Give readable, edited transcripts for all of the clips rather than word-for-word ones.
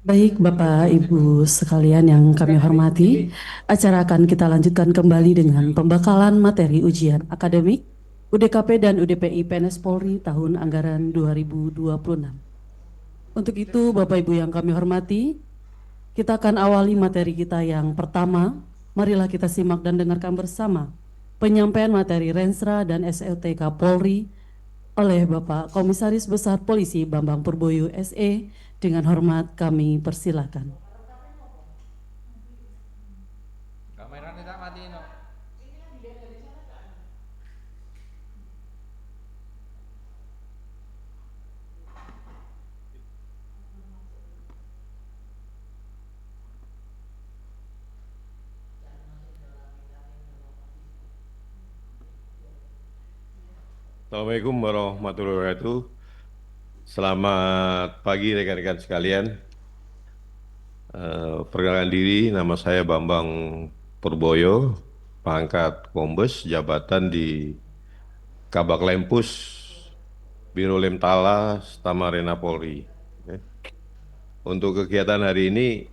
Baik, Bapak Ibu sekalian yang kami hormati, acara akan kita lanjutkan kembali dengan pembekalan materi ujian akademik UDKP dan UDPI PNS Polri tahun anggaran 2026. Untuk itu, Bapak Ibu yang kami hormati, kita akan awali materi kita yang pertama. Marilah kita simak dan dengarkan bersama penyampaian materi Renstra dan SLTK Polri oleh Bapak Komisaris Besar Polisi Bambang Purboyo SE. Dengan hormat kami persilakan. Kameranya tak matiin no. Assalamualaikum warahmatullahi wabarakatuh. Selamat pagi rekan-rekan sekalian. Perkenalkan diri, nama saya Bambang Purboyo, pangkat Kombes, jabatan di Kabak Lempus, Biro Lemtala, Tamarena Polri. Untuk kegiatan hari ini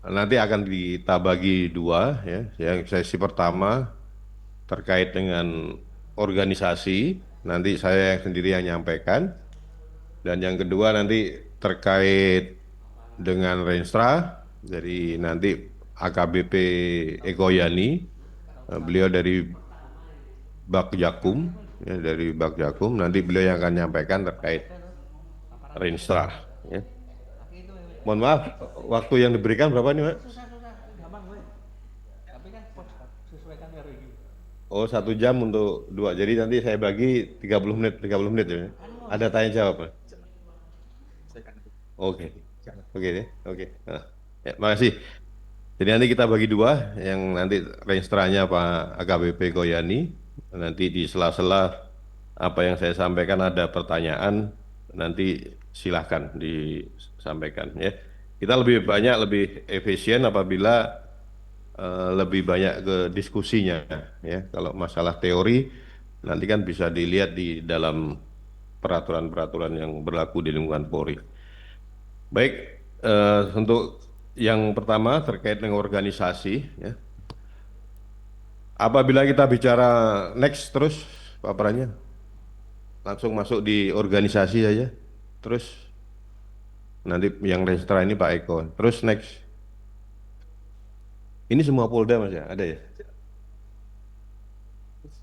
nanti akan kita bagi dua, ya. Yang sesi pertama terkait dengan organisasi, nanti saya sendiri yang nyampaikan. Dan yang kedua nanti terkait dengan Renstra, jadi nanti AKBP Eko Yani, beliau dari Bakjakum, ya, dari Bakjakum, nanti beliau yang akan menyampaikan terkait Renstra. Ya. Mohon maaf, waktu yang diberikan berapa nih, Pak? Oh, 1 jam untuk dua, jadi nanti saya bagi 30 menit, 30 menit ya. Ada tanya jawab, Pak? Oke, oke deh, oke. Nah, ya, makasih. Jadi nanti kita bagi dua, yang nanti renstranya Pak AKBP Koyani, nanti di sela-sela apa yang saya sampaikan ada pertanyaan, nanti silahkan disampaikan ya. Kita lebih banyak, lebih efisien apabila lebih banyak ke diskusinya ya. Kalau masalah teori nanti kan bisa dilihat di dalam peraturan-peraturan yang berlaku di lingkungan Polri. Baik, untuk yang pertama terkait dengan organisasi, ya. Apabila kita bicara next terus, Pak Pranya, langsung masuk di organisasi saja. Terus nanti yang Restra ini Pak Eko. Terus next, ini semua Polda Mas ya, ada ya?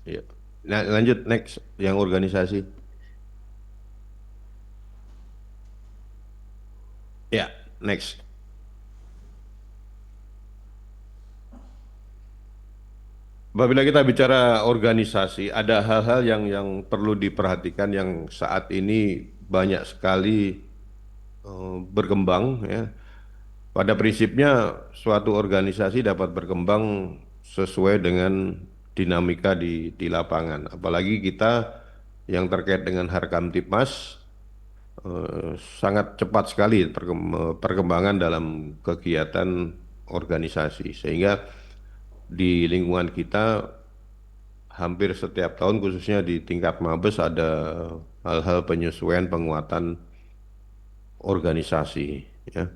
Iya. Nah, lanjut next yang organisasi. Ya, next. Apabila kita bicara organisasi, ada hal-hal yang perlu diperhatikan yang saat ini banyak sekali berkembang. Ya. Pada prinsipnya suatu organisasi dapat berkembang sesuai dengan dinamika di lapangan. Apalagi kita yang terkait dengan Harkamtipmas sangat cepat sekali perkembangan dalam kegiatan organisasi, sehingga di lingkungan kita hampir setiap tahun khususnya di tingkat Mabes ada hal-hal penyesuaian penguatan organisasi ya.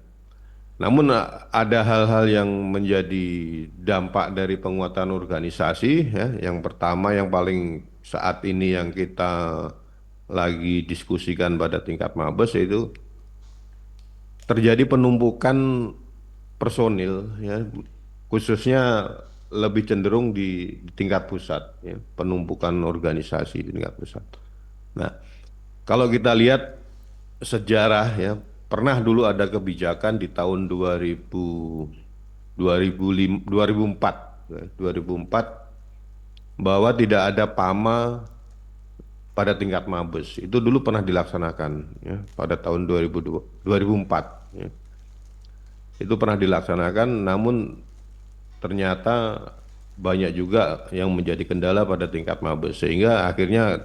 Namun ada hal-hal yang menjadi dampak dari penguatan organisasi ya. Yang pertama yang paling saat ini yang kita lagi diskusikan pada tingkat Mabes yaitu terjadi penumpukan personil ya, khususnya lebih cenderung di tingkat pusat ya, penumpukan organisasi di tingkat pusat. Nah, kalau kita lihat sejarah ya, pernah dulu ada kebijakan di tahun 2004 ya, 2004 bahwa tidak ada PAMA pada tingkat Mabes. Itu dulu pernah dilaksanakan ya, pada tahun 2004 ya. Itu pernah dilaksanakan, namun ternyata banyak juga yang menjadi kendala pada tingkat Mabes, sehingga akhirnya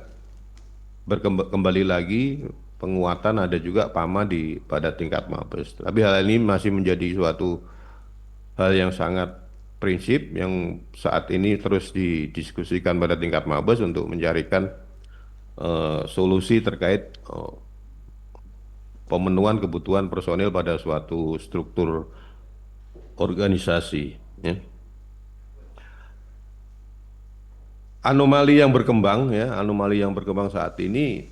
kembali lagi penguatan ada juga PAMA pada tingkat Mabes. Tapi hal ini masih menjadi suatu hal yang sangat prinsip yang saat ini terus didiskusikan pada tingkat Mabes untuk mencarikan solusi terkait pemenuhan kebutuhan personil pada suatu struktur organisasi. Ya. Anomali yang berkembang, ya, anomali yang berkembang saat ini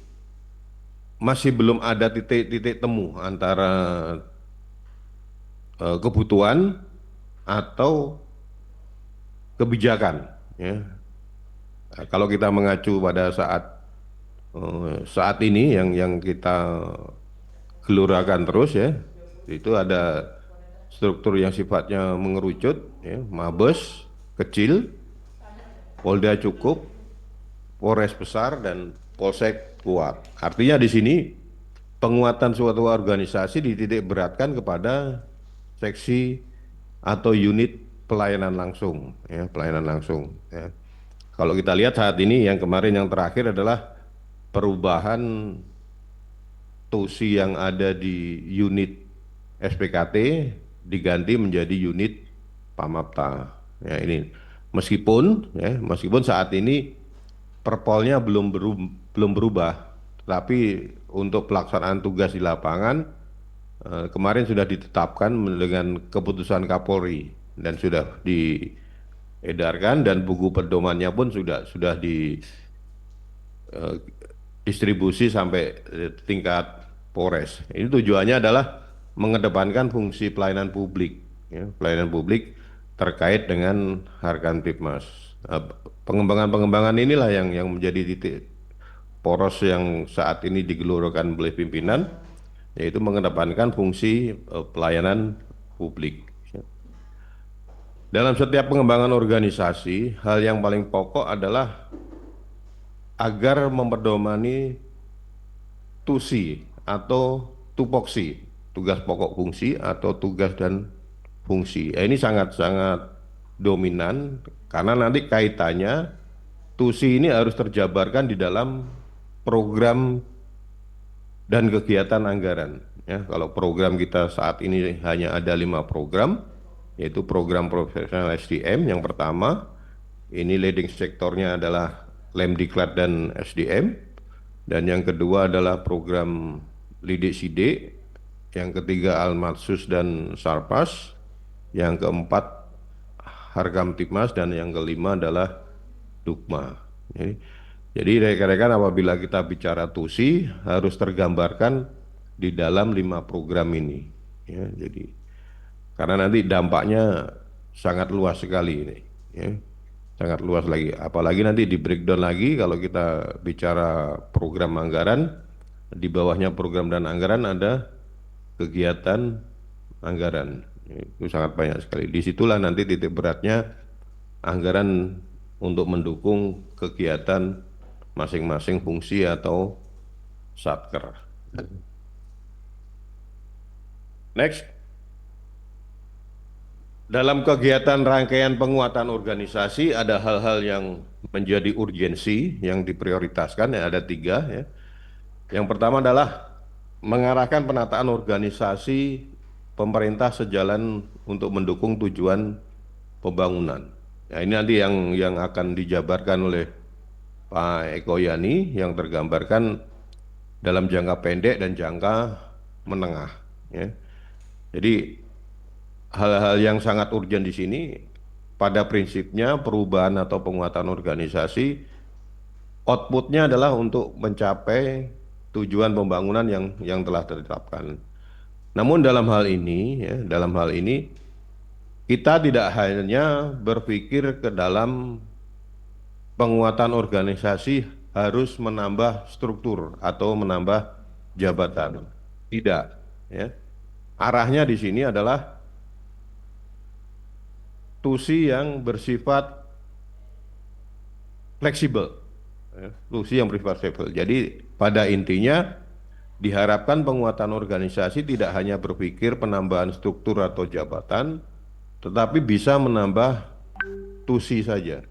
masih belum ada titik-titik temu antara kebutuhan atau kebijakan. Ya. Nah, kalau kita mengacu pada saat ini yang kita gelurakan terus, ya, itu ada struktur yang sifatnya mengerucut, ya, Mabes kecil, Polda cukup, Polres besar, dan Polsek kuat. Artinya di sini penguatan suatu organisasi dititik beratkan kepada seksi atau unit pelayanan langsung, ya, pelayanan langsung. Ya. Kalau kita lihat saat ini yang kemarin yang terakhir adalah perubahan TUSI yang ada di unit SPKT diganti menjadi unit Pamapta. Ya, ini meskipun saat ini perpolnya belum berubah, tapi untuk pelaksanaan tugas di lapangan kemarin sudah ditetapkan dengan keputusan Kapolri dan sudah diedarkan, dan buku pedomannya pun sudah distribusi sampai tingkat Polres. Ini tujuannya adalah mengedepankan fungsi pelayanan publik, ya, pelayanan publik terkait dengan Harkantipmas. Pengembangan-pengembangan inilah yang menjadi titik poros yang saat ini digelurakan oleh pimpinan, yaitu mengedepankan fungsi pelayanan publik. Dalam setiap pengembangan organisasi, hal yang paling pokok adalah agar memperdomani TUSI atau tupoksi, tugas pokok fungsi atau tugas dan fungsi. Ini sangat-sangat dominan karena nanti kaitannya TUSI ini harus terjabarkan di dalam program dan kegiatan anggaran. Ya, kalau program kita saat ini hanya ada 5 program, yaitu program profesional SDM yang pertama, ini leading sektornya adalah Lemdiklat dan SDM, dan yang kedua adalah program Lidik Sidik, yang ketiga Almatsus dan Sarpas, yang keempat Harkamtipmas, dan yang kelima adalah Dukma. Jadi rekan-rekan, apabila kita bicara TUSI harus tergambarkan di dalam 5 program ini. Ya, jadi karena nanti dampaknya sangat luas sekali ini, ya, sangat luas lagi. Apalagi nanti di breakdown lagi kalau kita bicara program anggaran, di bawahnya program dan anggaran ada kegiatan anggaran. Itu sangat banyak sekali. Disitulah nanti titik beratnya anggaran untuk mendukung kegiatan masing-masing fungsi atau satker. Next. Dalam kegiatan rangkaian penguatan organisasi ada hal-hal yang menjadi urgensi yang diprioritaskan, ya, ada 3. Ya. Yang pertama adalah mengarahkan penataan organisasi pemerintah sejalan untuk mendukung tujuan pembangunan. Nah, ini nanti yang akan dijabarkan oleh Pak Eko Yani yang tergambarkan dalam jangka pendek dan jangka menengah. Ya. Jadi hal-hal yang sangat urgen di sini pada prinsipnya perubahan atau penguatan organisasi outputnya adalah untuk mencapai tujuan pembangunan yang telah ditetapkan. Namun dalam hal ini, ya, kita tidak hanya berpikir ke dalam penguatan organisasi harus menambah struktur atau menambah jabatan. Tidak, ya. Arahnya di sini adalah TUSI yang bersifat fleksibel, ya, TUSI yang bersifat fleksibel. Jadi pada intinya diharapkan penguatan organisasi tidak hanya berpikir penambahan struktur atau jabatan, tetapi bisa menambah TUSI saja.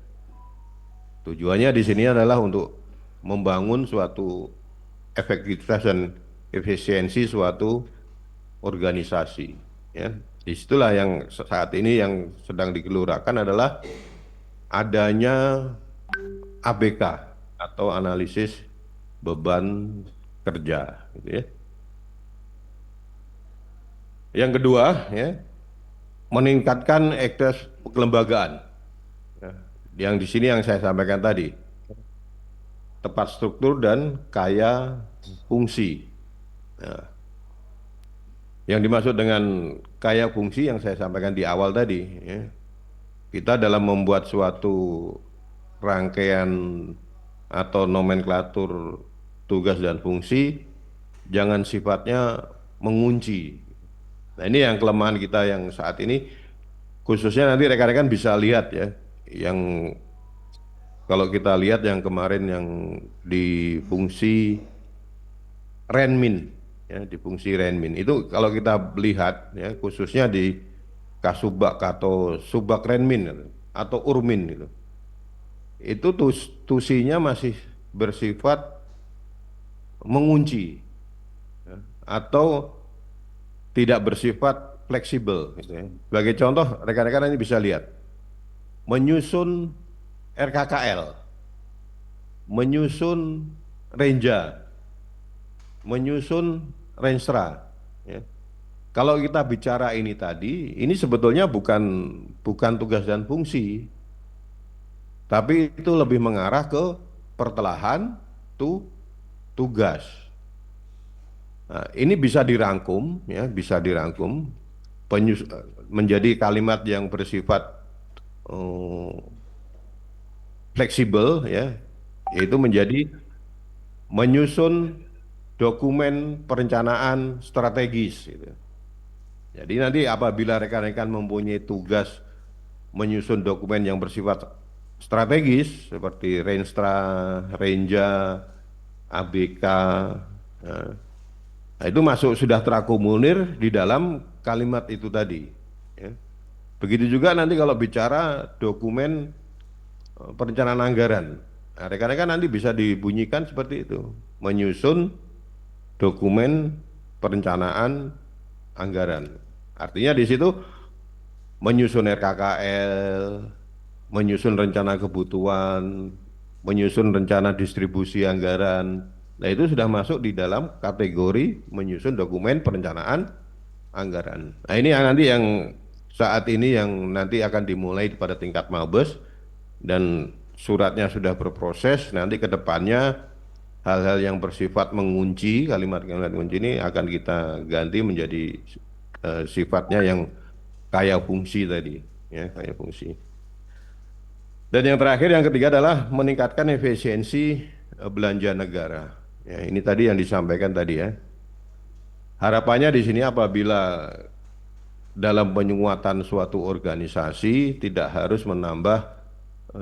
Tujuannya di sini adalah untuk membangun suatu efektivitas dan efisiensi suatu organisasi. Ya. Disitulah yang saat ini yang sedang digelurakan adalah adanya ABK atau analisis beban kerja, gitu ya. Yang kedua, ya, meningkatkan ekses kelembagaan. Ya, yang di sini yang saya sampaikan tadi, tepat struktur dan kaya fungsi. Nah, yang dimaksud dengan kaya fungsi yang saya sampaikan di awal tadi, ya, kita dalam membuat suatu rangkaian atau nomenklatur tugas dan fungsi jangan sifatnya mengunci. Nah, ini yang kelemahan kita yang saat ini, khususnya nanti rekan-rekan bisa lihat ya, yang kalau kita lihat yang kemarin yang di fungsi Renmin, ya, di fungsi Renmin itu kalau kita lihat ya, khususnya di Kasubag atau Subag Renmin atau Urmin itu tusinya masih bersifat mengunci ya, atau tidak bersifat fleksibel gitu ya. Sebagai contoh, rekan-rekan ini bisa lihat menyusun RKKL, menyusun Renja, menyusun Renstra. Ya. Kalau kita bicara ini tadi, ini sebetulnya bukan tugas dan fungsi, tapi itu lebih mengarah ke pertelahan tugas. Nah, ini bisa dirangkum, ya, bisa dirangkum menjadi kalimat yang bersifat eh, fleksibel, ya, yaitu menjadi menyusun dokumen perencanaan strategis. Gitu. Jadi nanti apabila rekan-rekan mempunyai tugas menyusun dokumen yang bersifat strategis seperti Renstra, Renja, ABK, nah, nah, itu masuk sudah terakomodir di dalam kalimat itu tadi. Ya. Begitu juga nanti kalau bicara dokumen perencanaan anggaran, nah, rekan-rekan nanti bisa dibunyikan seperti itu, menyusun dokumen perencanaan anggaran. Artinya di situ menyusun RKKL, menyusun rencana kebutuhan, menyusun rencana distribusi anggaran. Nah, itu sudah masuk di dalam kategori menyusun dokumen perencanaan anggaran. Nah, ini yang nanti yang saat ini yang nanti akan dimulai pada tingkat Mabes dan suratnya sudah berproses, nanti ke depannya hal-hal yang bersifat mengunci, kalimat-kalimat mengunci ini akan kita ganti menjadi sifatnya yang kaya fungsi tadi, ya, kaya fungsi. Dan yang terakhir, yang ketiga adalah meningkatkan efisiensi belanja negara. Ya, ini tadi yang disampaikan tadi ya. Harapannya di sini apabila dalam penguatan suatu organisasi tidak harus menambah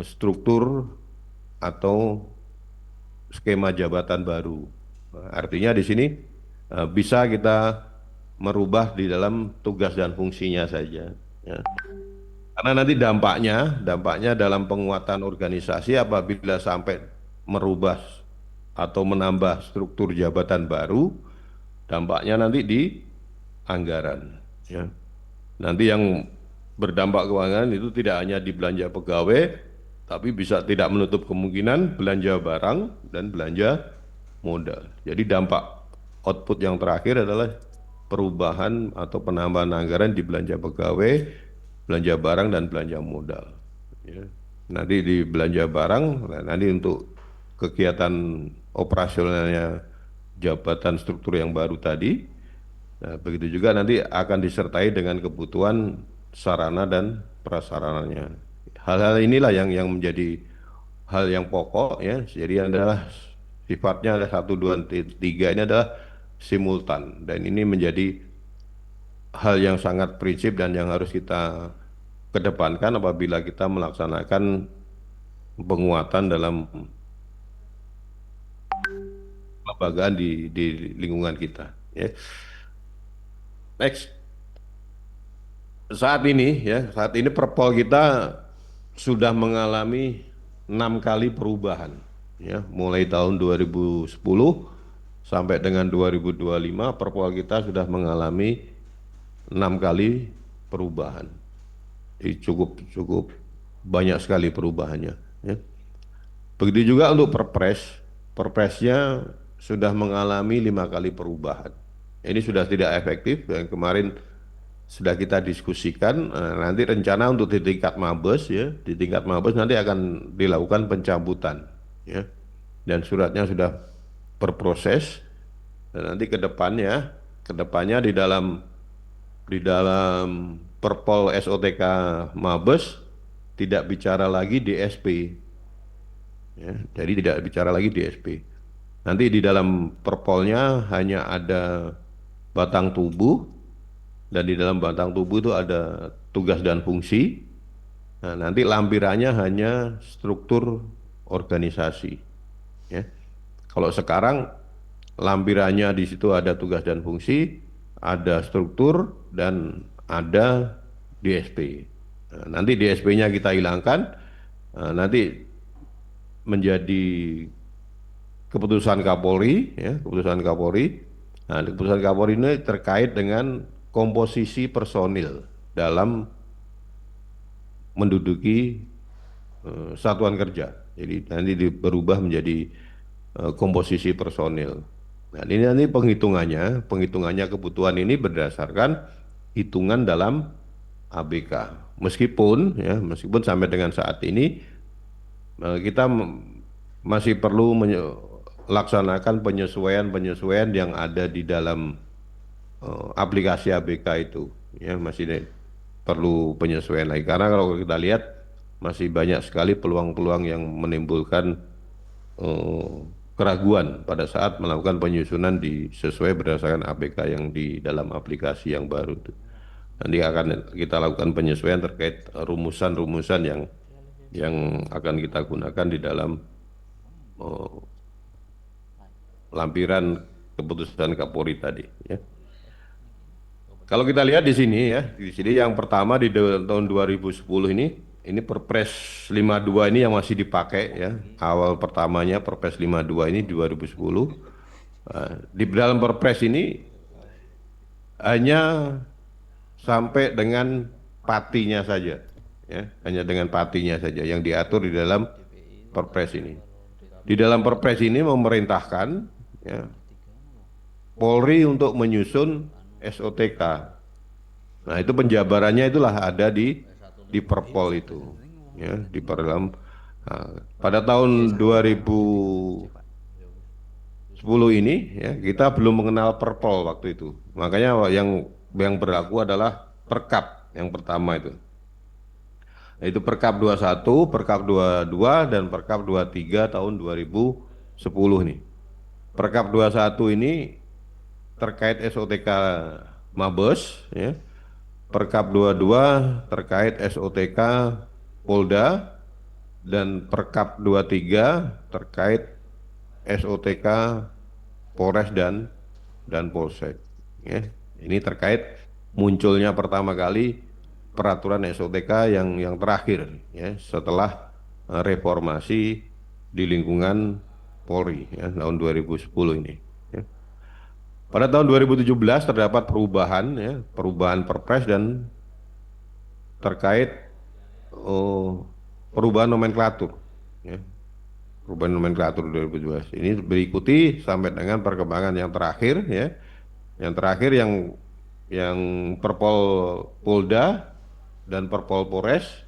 struktur atau skema jabatan baru. Artinya di sini bisa kita merubah di dalam tugas dan fungsinya saja. Ya. Karena nanti dampaknya dalam penguatan organisasi apabila sampai merubah atau menambah struktur jabatan baru, dampaknya nanti di anggaran. Ya. Nanti yang berdampak keuangan itu tidak hanya di belanja pegawai, tapi bisa tidak menutup kemungkinan belanja barang dan belanja modal. Jadi dampak output yang terakhir adalah perubahan atau penambahan anggaran di belanja pegawai, belanja barang dan belanja modal. Ya. Nanti di belanja barang, nanti untuk kegiatan operasionalnya jabatan struktur yang baru tadi, nah, begitu juga nanti akan disertai dengan kebutuhan sarana dan prasarananya. Hal-hal inilah yang menjadi hal yang pokok ya. Jadi adalah sifatnya ada 1, 2, 3 ini adalah simultan dan ini menjadi hal yang sangat prinsip dan yang harus kita kedepankan apabila kita melaksanakan penguatan dalam kelembagaan di lingkungan kita. Ya. Next. Saat ini Perpol kita sudah mengalami 6 kali perubahan, ya, mulai tahun 2010 sampai dengan 2025 Perpol kita sudah mengalami 6 kali perubahan. Jadi cukup banyak sekali perubahannya. Ya. Begitu juga untuk perpresnya sudah mengalami 5 kali perubahan. Ini sudah tidak efektif. Yang kemarin sudah kita diskusikan. Nanti rencana untuk di tingkat Mabes, ya, di tingkat Mabes nanti akan dilakukan pencabutan, ya. Dan suratnya sudah berproses. Dan nanti kedepannya di dalam Perpol SOTK Mabes tidak bicara lagi DSP, ya, jadi tidak bicara lagi DSP. Nanti di dalam Perpolnya hanya ada batang tubuh, dan di dalam batang tubuh itu ada tugas dan fungsi. Nah, nanti lampirannya hanya struktur organisasi. Ya. Kalau sekarang lampirannya di situ ada tugas dan fungsi, ada struktur, dan ada DSP. Nah, nanti DSP-nya kita hilangkan, nanti menjadi keputusan Kapolri, ya, keputusan Kapolri. Nah, keputusan Kapolri ini terkait dengan komposisi personil dalam menduduki satuan kerja. Jadi nanti berubah menjadi komposisi personil. Nah, ini nanti penghitungannya kebutuhan ini berdasarkan hitungan dalam ABK. Meskipun sampai dengan saat ini kita masih perlu melaksanakan penyesuaian yang ada di dalam aplikasi ABK itu, ya, masih perlu penyesuaian lagi, karena kalau kita lihat masih banyak sekali peluang-peluang yang menimbulkan keraguan pada saat melakukan penyusunan sesuai berdasarkan ABK yang di dalam aplikasi yang baru itu. Nanti akan kita lakukan penyesuaian terkait rumusan-rumusan yang akan kita gunakan di dalam lampiran keputusan Kapolri tadi, ya. Kalau kita lihat di sini, ya, di sini yang pertama di tahun 2010 ini Perpres 52 ini yang masih dipakai, ya. Awal pertamanya Perpres 52 ini 2010. Di dalam Perpres ini hanya sampai dengan patinya saja, ya, hanya dengan patinya saja yang diatur di dalam Perpres ini. Di dalam Perpres ini memerintahkan, ya, Polri untuk menyusun SOTK. Nah, itu penjabarannya itulah ada di Perpol itu, ya, di dalam pada tahun 2010 ini, ya, kita belum mengenal Perpol waktu itu. Makanya yang berlaku adalah Perkap yang pertama itu. Itu Perkap 21, Perkap 22, dan Perkap 23 tahun 2010 nih. Perkap 21 ini terkait SOTK Mabes, ya. Perkap 22 terkait SOTK Polda, dan Perkap 23 terkait SOTK Polres dan Polsek, ya. Ini terkait munculnya pertama kali peraturan SOTK yang terakhir, ya, setelah reformasi di lingkungan Polri, ya, tahun 2010 ini. Pada tahun 2017 terdapat perubahan, ya, perubahan Perpres dan terkait perubahan nomenklatur, ya, perubahan nomenklatur 2017. Ini berikuti sampai dengan perkembangan yang terakhir, ya, yang terakhir yang Perpol Polda dan Perpol Polres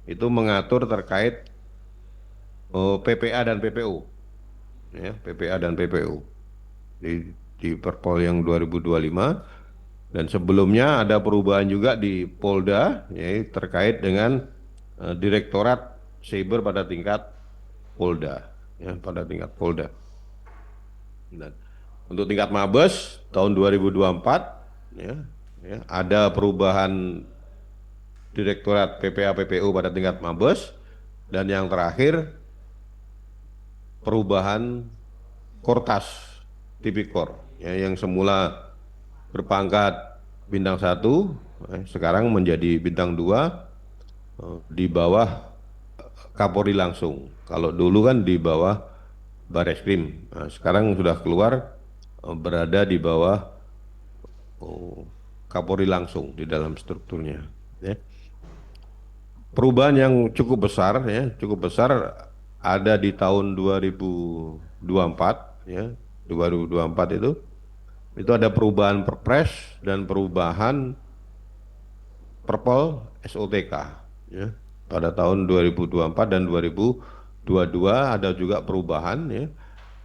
itu mengatur terkait PPA dan PPO, ya, PPA dan PPO. Di Perpol yang 2025, dan sebelumnya ada perubahan juga di Polda, ya, terkait dengan Direktorat Cyber pada tingkat Polda, ya, pada tingkat Polda. Dan untuk tingkat Mabes tahun 2024, ya, ada perubahan Direktorat PPA PPO pada tingkat Mabes, dan yang terakhir perubahan Kortas Tipikor, ya, yang semula berpangkat bintang 1, sekarang menjadi bintang 2, di bawah Kapolri langsung. Kalau dulu kan di bawah Bareskrim, sekarang sudah keluar, berada di bawah Kapolri langsung di dalam strukturnya. Ya. Perubahan yang cukup besar, ya, cukup besar ada di tahun 2024, ya, 2024 itu ada perubahan Perpres dan perubahan Perpol SOTK, ya. Pada tahun 2024 dan 2022 ada juga perubahan, ya.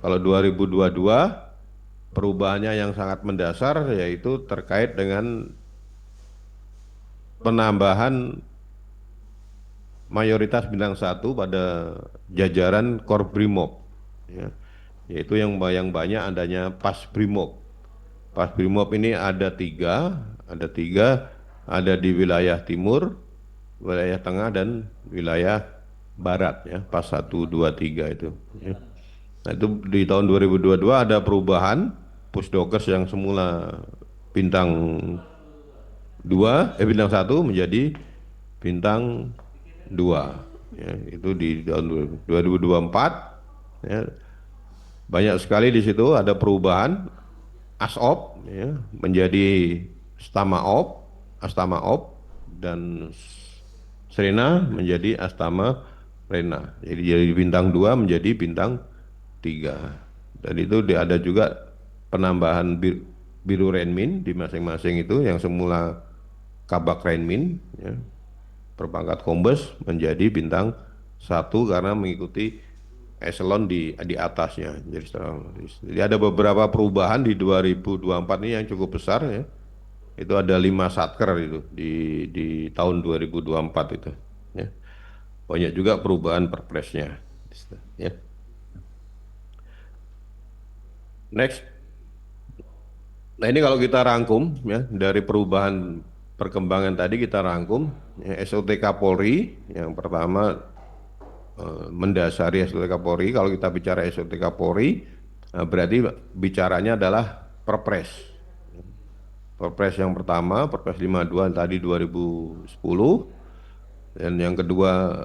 Kalau 2022 perubahannya yang sangat mendasar yaitu terkait dengan penambahan mayoritas bintang 1 pada jajaran Korbrimob, ya. Yaitu yang banyak adanya Pas Brimob. Pas Brimob ini ada tiga, ada di wilayah timur, wilayah tengah dan wilayah barat, ya. Pas 1, 2, 3 itu, ya. Nah, itu di tahun 2022 ada perubahan Pusdokes yang semula bintang bintang 1 menjadi bintang 2, ya. Itu di tahun 2024, ya. Banyak sekali di situ ada perubahan ASOP, ya, menjadi Astama OP dan Serena menjadi Astama Rena. Jadi dari bintang 2 menjadi bintang 3. Dan itu ada juga penambahan Biru Renmin di masing-masing itu yang semula Kabak Renmin, ya, berpangkat Kombes menjadi bintang 1 karena mengikuti eselon di atasnya. Jadi ada beberapa perubahan di 2024 ini yang cukup besar, ya. Itu ada 5 satker itu di tahun 2024 itu, ya. Banyak juga perubahan perpresnya, ya. Next. Nah, ini kalau kita rangkum, ya, dari perubahan perkembangan tadi kita rangkum, ya, SOTK Polri yang pertama mendasari SOTK Polri. Kalau kita bicara SOTK Polri, berarti bicaranya adalah Perpres. Perpres yang pertama, Perpres 52 tadi 2010, dan yang kedua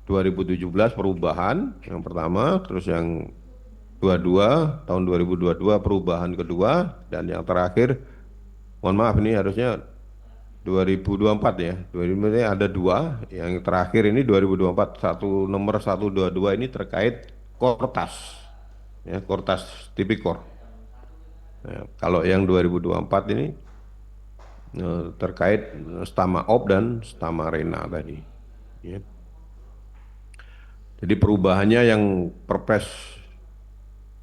2017 perubahan yang pertama, terus yang 22 tahun 2022 perubahan kedua, dan yang terakhir, mohon maaf ini harusnya 2024, ya. 2024 ini ada 2, yang terakhir ini 2024 nomor 122 ini terkait Kortas, ya, Kortas Tipikor. Nah, kalau yang 2024 ini terkait Stama OP dan Stama Rena tadi, ya. Jadi perubahannya yang Perpres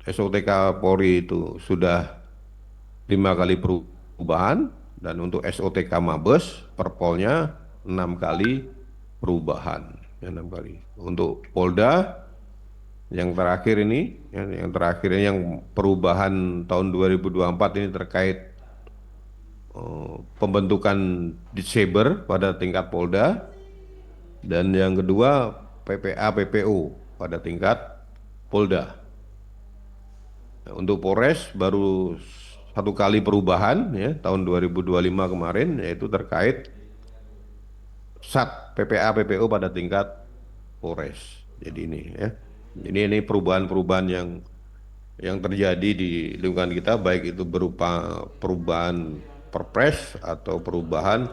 SOTK Polri itu sudah 5 kali perubahan, dan untuk SOTK Mabes Perpolnya 6 kali perubahan, ya, 6 kali. Untuk Polda yang terakhir ini, yang perubahan tahun 2024 ini terkait pembentukan Ditsaber pada tingkat Polda, dan yang kedua PPA PPO pada tingkat Polda. Nah, untuk Polres baru 1 kali perubahan, ya, tahun 2025 kemarin, yaitu terkait SAT PPA PPO pada tingkat Polres. Jadi ini, ya. Jadi ini perubahan-perubahan yang terjadi di lingkungan kita, baik itu berupa perubahan Perpres atau perubahan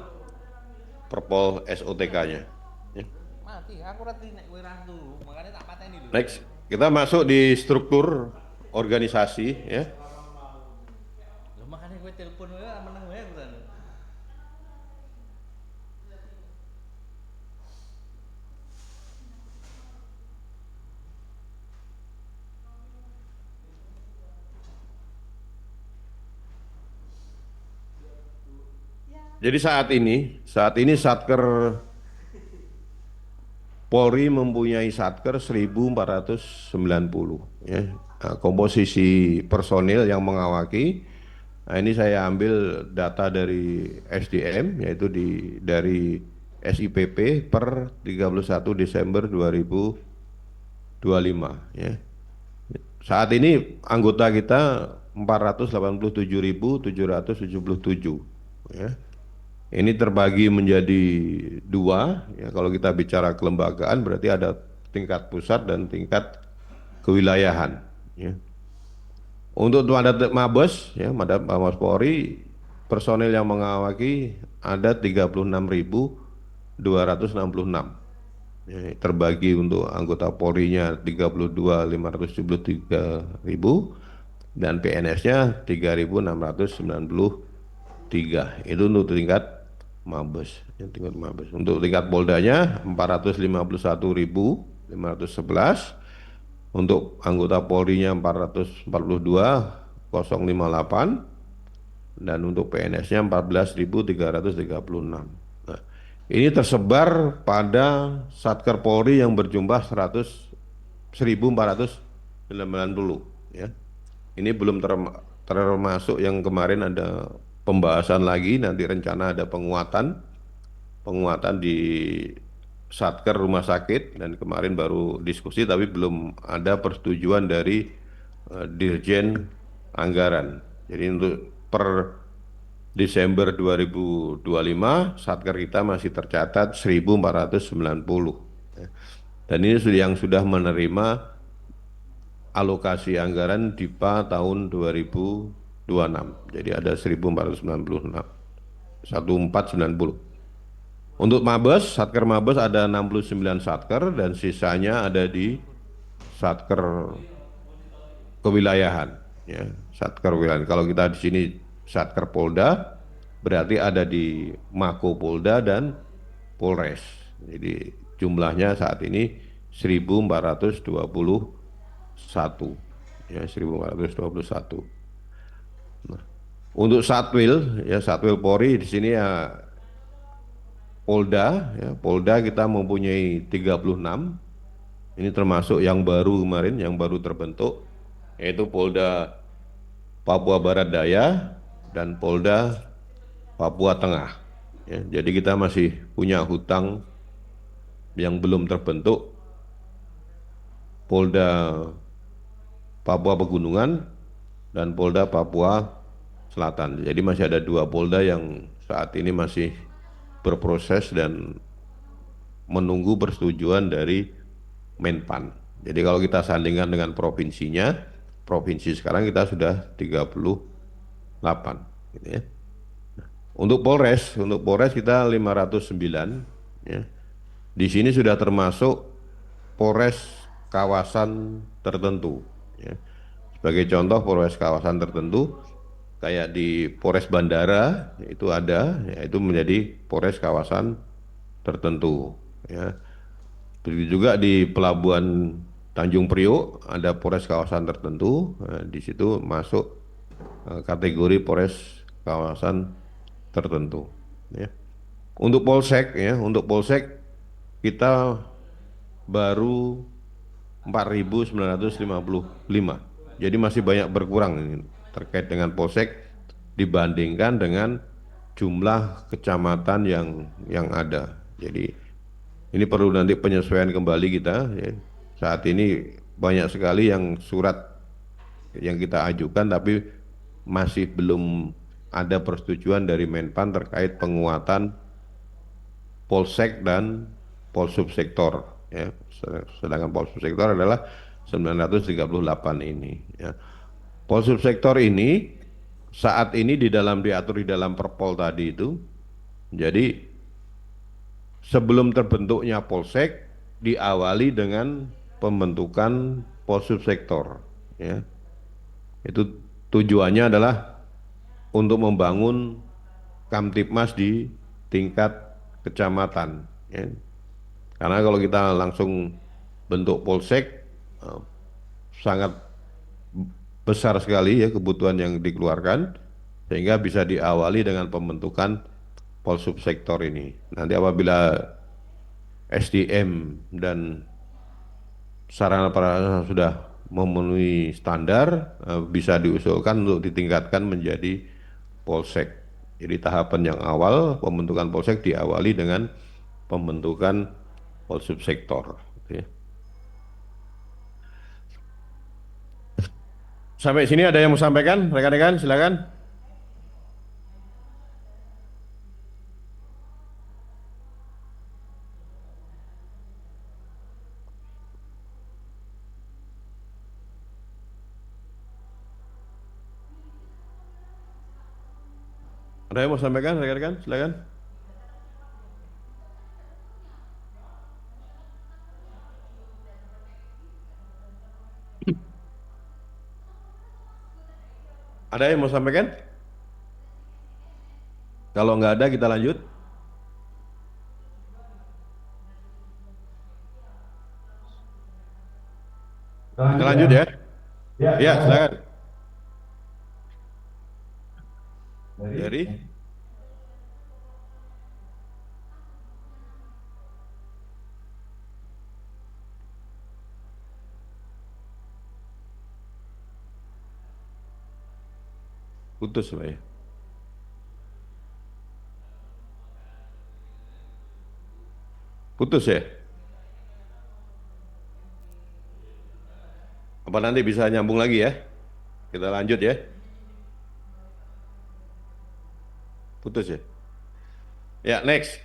Perpol SOTK-nya. Ya. Mati, aku reti nek kowe rantu, makanya tak pateni lho. Next, kita masuk di struktur organisasi, ya. Lho makanya kowe telepon kowe meneng wae aku kan. Jadi saat ini Satker Polri mempunyai Satker 1490, ya. Nah, komposisi personil yang mengawaki, nah ini saya ambil data dari SDM, yaitu dari SIPP per 31 Desember 2025, ya. Saat ini anggota kita 487.777, ya. Ini terbagi menjadi 2, ya. Kalau kita bicara kelembagaan berarti ada tingkat pusat dan tingkat kewilayahan, ya. Untuk Mabes, ya, Mabes Polri personil yang mengawaki ada 36.266. Ya, terbagi untuk anggota Polri-nya 32.573.000 dan PNS-nya 3.693. Itu untuk tingkat Mabes, tingkat Mabes. Untuk tingkat Poldanya 451.511. Untuk anggota Polri-nya 442.058 dan untuk PNS-nya 14.336. Nah, ini tersebar pada Satker Polri yang berjumlah 1.490 ya. Ini belum termasuk yang kemarin ada pembahasan lagi, nanti rencana ada penguatan di Satker rumah sakit dan kemarin baru diskusi tapi belum ada persetujuan dari Dirjen Anggaran. Jadi untuk per Desember 2025 Satker kita masih tercatat 1.490. Dan ini yang sudah menerima alokasi anggaran DIPA tahun 2026. Jadi ada 1.496. 1.490. Untuk Mabes, Satker Mabes ada 69 Satker dan sisanya ada di Satker kewilayahan. Ya, Satker wilayahan. Kalau kita di sini Satker Polda, berarti ada di Mako Polda dan Polres. Jadi jumlahnya saat ini 1.421. Ya, 1.421. Untuk Satwil, ya Satwil Polri di sini ya Polda, ya Polda kita mempunyai 36. Ini termasuk yang baru kemarin, yang baru terbentuk, yaitu Polda Papua Barat Daya dan Polda Papua Tengah. Ya, jadi kita masih punya hutang yang belum terbentuk, Polda Papua Pegunungan dan Polda Papua Selatan. Jadi masih ada dua Polda yang saat ini masih berproses dan menunggu persetujuan dari Menpan. Jadi kalau kita sandingkan dengan provinsinya, provinsi sekarang kita sudah 38, gitu ya. Untuk Polres kita 509, ya. Di sini sudah termasuk Polres kawasan tertentu, ya. Sebagai contoh Polres kawasan tertentu, kayak di Polres Bandara itu ada, ya, itu menjadi Polres kawasan tertentu, ya. Begitu juga di Pelabuhan Tanjung Priok ada Polres kawasan tertentu, di situ masuk kategori Polres kawasan tertentu. Ya. Untuk Polsek kita baru 4.955. Jadi masih banyak berkurang ini terkait dengan Polsek dibandingkan dengan jumlah kecamatan yang ada. Jadi ini perlu nanti penyesuaian kembali kita. Ya. Saat ini banyak sekali yang surat yang kita ajukan tapi masih belum ada persetujuan dari Menpan terkait penguatan Polsek dan Polsubsektor. Ya. Sedangkan Polsubsektor adalah 938 ini. Ya. Polsubsektor ini saat ini diatur di dalam Perpol tadi itu. Jadi sebelum terbentuknya Polsek diawali dengan pembentukan Polsubsektor. Ya. Itu tujuannya adalah untuk membangun Kamtipmas di tingkat kecamatan. Ya. Karena kalau kita langsung bentuk Polsek, eh, sangat besar sekali ya kebutuhan yang dikeluarkan, sehingga bisa diawali dengan pembentukan Polsubsektor ini. Nanti apabila SDM dan sarana prasarana sudah memenuhi standar, bisa diusulkan untuk ditingkatkan menjadi Polsek. Jadi tahapan yang awal pembentukan Polsek diawali dengan pembentukan Polsubsektor. Oke. Sampai sini ada yang mau sampaikan, rekan-rekan, silakan. Ada yang mau sampaikan, rekan-rekan? Silakan. Ada yang mau sampaikan? Kalau nggak ada, kita lanjut. Kita lanjut ya. Ya, silakan. Dari putus Pak ya. Putus ya. Apa nanti bisa nyambung lagi ya? Kita lanjut ya. Putus ya. Ya, next.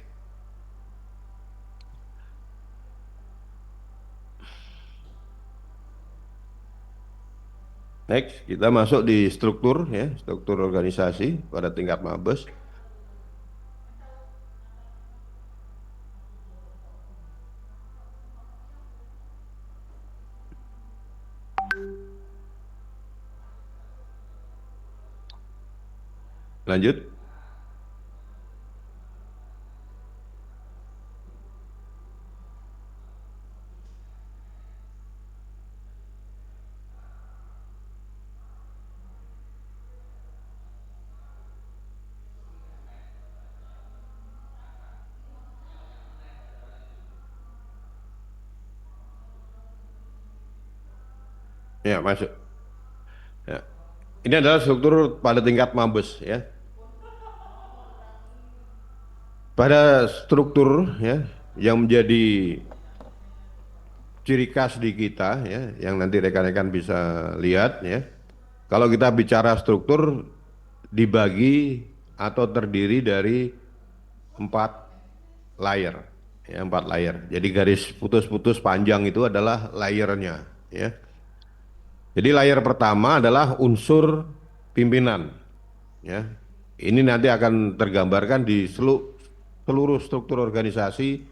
Next, kita masuk di struktur ya, struktur organisasi pada tingkat Mabes. Lanjut. Ya, masuk. Ya. Ini adalah struktur pada tingkat Mabes ya. Pada struktur ya yang menjadi ciri khas di kita ya, yang nanti rekan-rekan bisa lihat ya. Kalau kita bicara struktur dibagi atau terdiri dari 4 layer, ya 4 layer. Jadi garis putus-putus panjang itu adalah layernya ya. Jadi layer pertama adalah unsur pimpinan ya. Ini nanti akan tergambarkan di seluruh struktur organisasi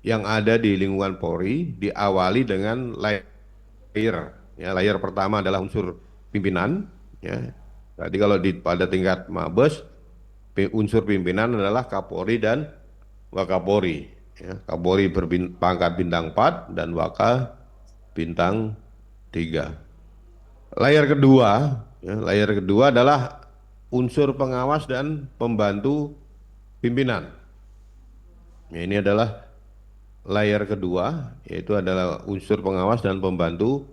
yang ada di lingkungan Polri, diawali dengan layer. Ya, layer pertama adalah unsur pimpinan. Ya. Jadi kalau pada tingkat Mabes, unsur pimpinan adalah Kapolri dan Wakapolri. Ya, Kapolri berpangkat bintang 4 dan Waka bintang 3. Layer kedua adalah unsur pengawas dan pembantu pimpinan. Ya, ini adalah layer kedua, yaitu adalah unsur pengawas dan pembantu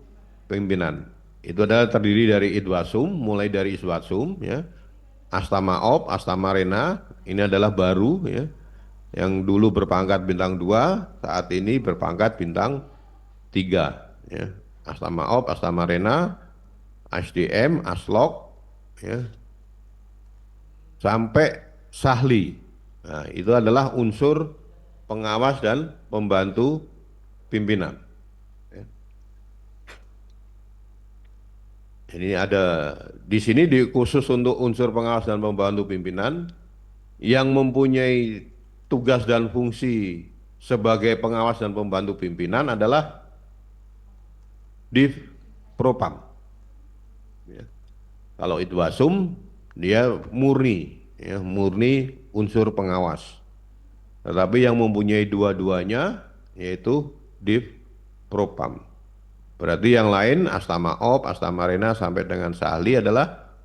pimpinan. Itu adalah terdiri dari Idwasum, mulai dari Iswasum, ya, Astamaop, Astamarena, ini adalah baru, ya, yang dulu berpangkat bintang 2, saat ini berpangkat bintang 3, ya. Astamaop, Astamarena, SDM, Aslok, ya, sampai Sahli. Nah, itu adalah unsur pengawas dan pembantu pimpinan. Ya. Ini ada di sini khusus untuk unsur pengawas dan pembantu pimpinan yang mempunyai tugas dan fungsi sebagai pengawas dan pembantu pimpinan adalah Div Propam. Ya. Kalau Idwasum dia murni, ya, murni unsur pengawas. Tetapi yang mempunyai dua-duanya yaitu Div Propam. Berarti yang lain Astamaop, Astamarena sampai dengan Sahli adalah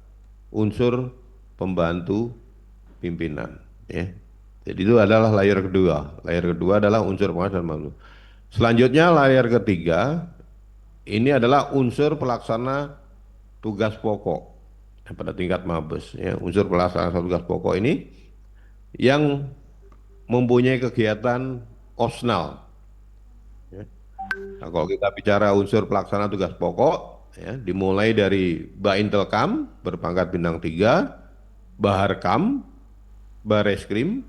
unsur pembantu pimpinan. Ya. Jadi itu adalah layer kedua. Layer kedua adalah unsur pengawas dan pembantu. Selanjutnya layer ketiga ini adalah unsur pelaksana tugas pokok pada tingkat Mabes. Ya. Unsur pelaksana tugas pokok ini yang mempunyai kegiatan OSNAL. Ya. Nah, kalau kita bicara unsur pelaksana tugas pokok, ya, dimulai dari Baintelkam berpangkat bintang 3, Baharkam, Bareskrim,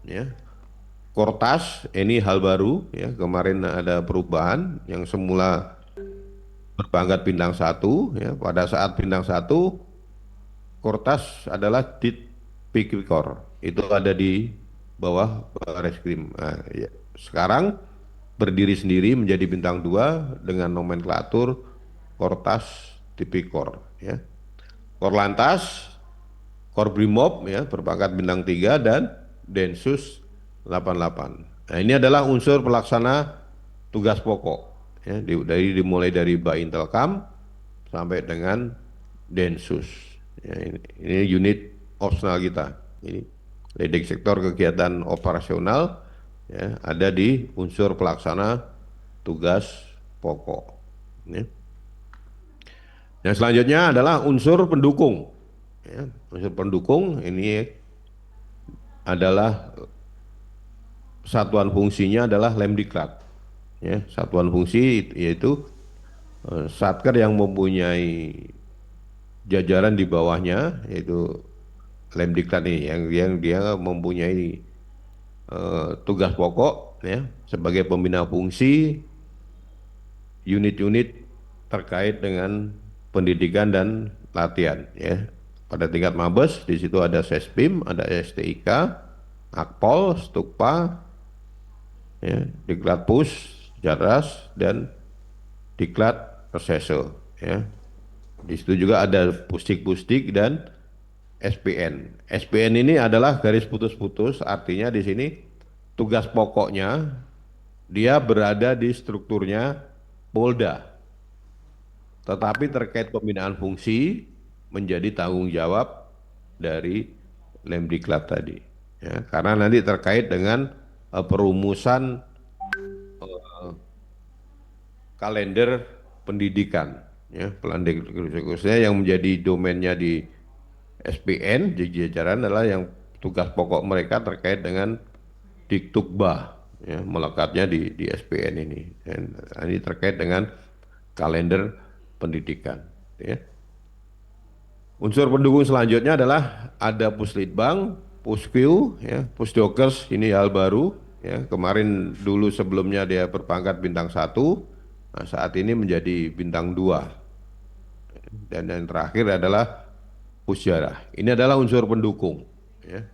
ya, Kortas, ini hal baru, ya, kemarin ada perubahan yang semula berpangkat bintang 1, ya, pada saat bintang 1, Kortas adalah Dit Tipikor. Itu ada di bawah Bareskrim. Nah, ya. Sekarang berdiri sendiri menjadi bintang 2 dengan nomenklatur Kortas Tipikor. Ya. Korlantas, Korbrimob ya berpangkat bintang 3 dan Densus 88. Nah, ini adalah unsur pelaksana tugas pokok ya, dimulai dari Baintelkam sampai dengan Densus. Ya, ini unit opsional kita. Ini leading sektor kegiatan operasional ya, ada di unsur pelaksana tugas pokok. Ya. Yang selanjutnya adalah unsur pendukung. Ya, unsur pendukung ini adalah satuan fungsinya adalah Lemdiklat. Ya, satuan fungsi yaitu satker yang mempunyai jajaran di bawahnya yaitu Lemdiklat ini yang dia mempunyai tugas pokok ya sebagai pembina fungsi unit-unit terkait dengan pendidikan dan latihan ya. Pada tingkat Mabes di situ ada Sespim, ada STIK, Akpol, Stukpa, ya, Diklat Pus, Jatras dan Diklat Reserse ya. Di situ juga ada Pusdik-Pusdik dan SPN. SPN ini adalah garis putus-putus, artinya di sini tugas pokoknya dia berada di strukturnya Polda. Tetapi terkait pembinaan fungsi menjadi tanggung jawab dari Lemdiklat tadi. Ya, karena nanti terkait dengan perumusan kalender pendidikan, ya, khususnya yang menjadi domainnya di SPN, di jajaran adalah yang tugas pokok mereka terkait dengan Diktukba, ya, melekatnya di SPN ini. Dan ini terkait dengan kalender pendidikan. Ya. Unsur pendukung selanjutnya adalah ada Puslitbang, Puskyu, ya, Pusdokers, ini hal baru. Ya. Kemarin dulu sebelumnya dia berpangkat bintang 1, nah saat ini menjadi bintang 2. Dan yang terakhir adalah Pusjarah. Ini adalah unsur pendukung. Ya.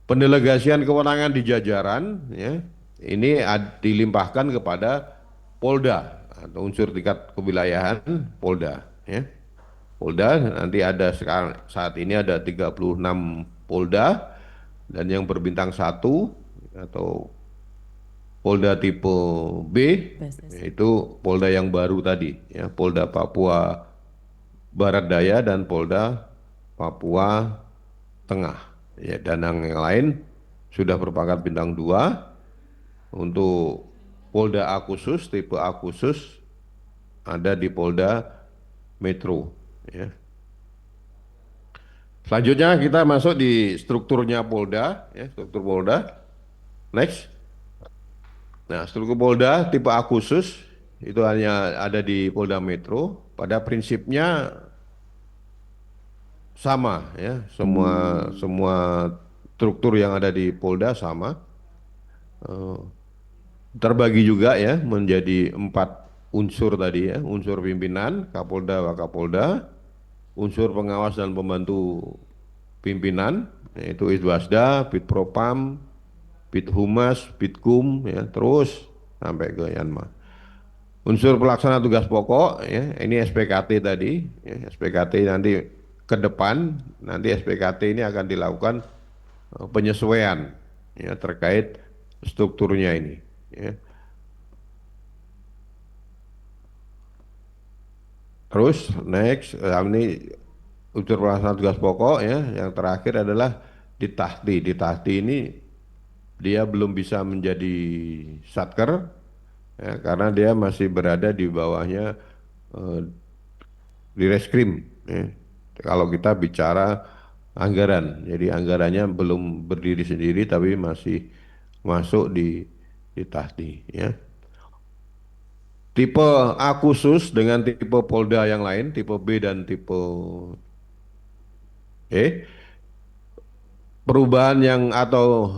Pendelegasian kewenangan di jajaran, ya, ini dilimpahkan kepada Polda atau unsur tingkat kewilayahan Polda. Ya. Polda nanti ada sekarang saat ini ada 36 Polda dan yang berbintang 1 atau Polda tipe B PSSI. yaitu Polda yang baru tadi ya, Polda Papua Barat Daya dan Polda Papua Tengah ya, dan yang lain sudah berpangkat bintang 2. Untuk Polda A khusus tipe A khusus ada di Polda Metro ya. Selanjutnya kita masuk di strukturnya Polda, ya, struktur Polda. Next. Nah, struktur Polda tipe A khusus itu hanya ada di Polda Metro. Pada prinsipnya sama, ya, semua struktur yang ada di Polda sama. Terbagi juga ya menjadi 4 unsur tadi ya, unsur pimpinan, Kapolda, Wakapolda, unsur pengawas dan pembantu pimpinan yaitu Iswasda, Bitpropam, Bithumas, Bitkum ya terus sampai ke Yanma. Unsur pelaksana tugas pokok ya ini SPKT tadi ya, SPKT nanti ke depan nanti SPKT ini akan dilakukan penyesuaian ya terkait strukturnya ini ya. Terus next ini unsur pelaksana tugas pokok ya yang terakhir adalah Ditahti. Ditahti ini dia belum bisa menjadi satker ya, karena dia masih berada di bawahnya di reskrim ya. Kalau kita bicara anggaran, jadi anggarannya belum berdiri sendiri tapi masih masuk di Tahti ya. Tipe A khusus dengan tipe Polda yang lain, tipe B dan tipe E, perubahan yang atau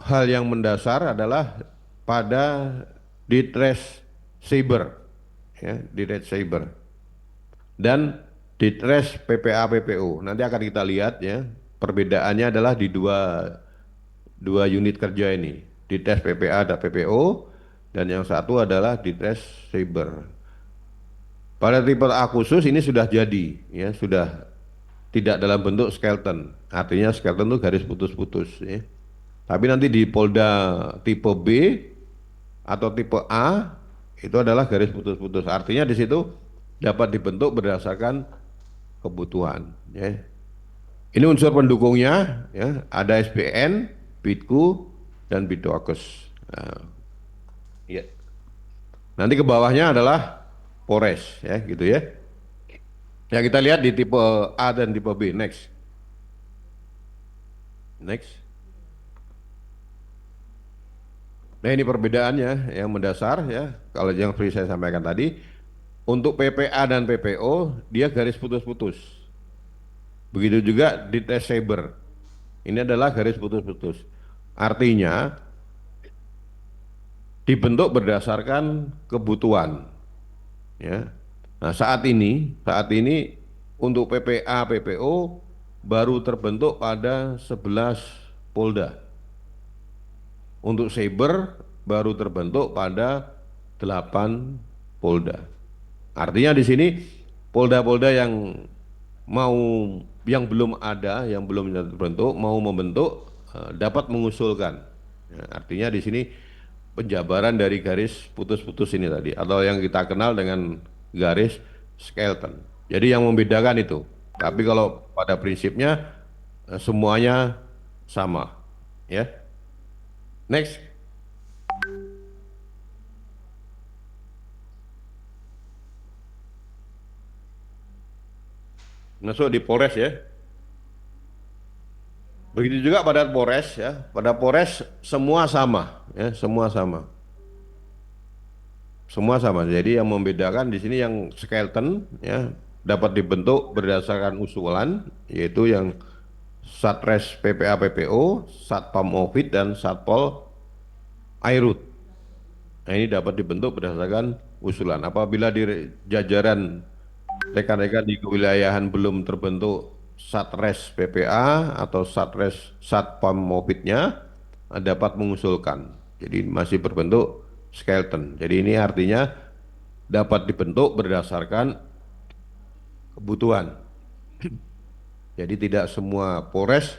hal yang mendasar adalah pada Ditres Cyber, ya, Ditres Cyber dan Ditres PPA PPO. Nanti akan kita lihat ya perbedaannya adalah di dua unit kerja ini, di tes PPA dan PPO, dan yang satu adalah di tes cyber. Pada tipe A khusus ini sudah jadi, ya sudah tidak dalam bentuk skeleton, artinya skeleton itu garis putus-putus, ya. Tapi nanti di Polda tipe B atau tipe A itu adalah garis putus-putus, artinya di situ dapat dibentuk berdasarkan kebutuhan, ya. Ini unsur pendukungnya, ya, ada SPN, Bitku, dan Bitwakes. Nah, ya. Nanti ke bawahnya adalah Polres, ya, gitu ya. Ya kita lihat di tipe A dan tipe B. Next, next. Nah ini perbedaannya yang mendasar, ya. Kalau yang seperti saya sampaikan tadi, untuk PPA dan PPO dia garis putus-putus. Begitu juga di tes cyber. Ini adalah garis putus-putus. Artinya dibentuk berdasarkan kebutuhan, ya. Nah, saat ini untuk PPA PPO baru terbentuk pada 11 Polda. Untuk cyber baru terbentuk pada 8 Polda. Artinya di sini Polda-Polda mau yang belum ada, yang belum terbentuk, mau membentuk, dapat mengusulkan. Ya, artinya di sini penjabaran dari garis putus-putus ini tadi, atau yang kita kenal dengan garis skeleton. Jadi yang membedakan itu. Tapi kalau pada prinsipnya semuanya sama, ya. Next. Masuk di Polres, ya. Begitu juga pada Polres, ya. Pada Polres semua sama, ya, semua sama. Semua sama. Jadi yang membedakan di sini yang skeleton, ya, dapat dibentuk berdasarkan usulan, yaitu yang Satres PPA PPO, Satpam Ovid, dan Satpol Airut. Nah, ini dapat dibentuk berdasarkan usulan. Apabila di jajaran rekan-rekan di kewilayahan belum terbentuk Satres PPA atau Satres Satpam Ovidnya, dapat mengusulkan. Jadi masih berbentuk skeleton. Jadi ini artinya dapat dibentuk berdasarkan kebutuhan. Jadi tidak semua Polres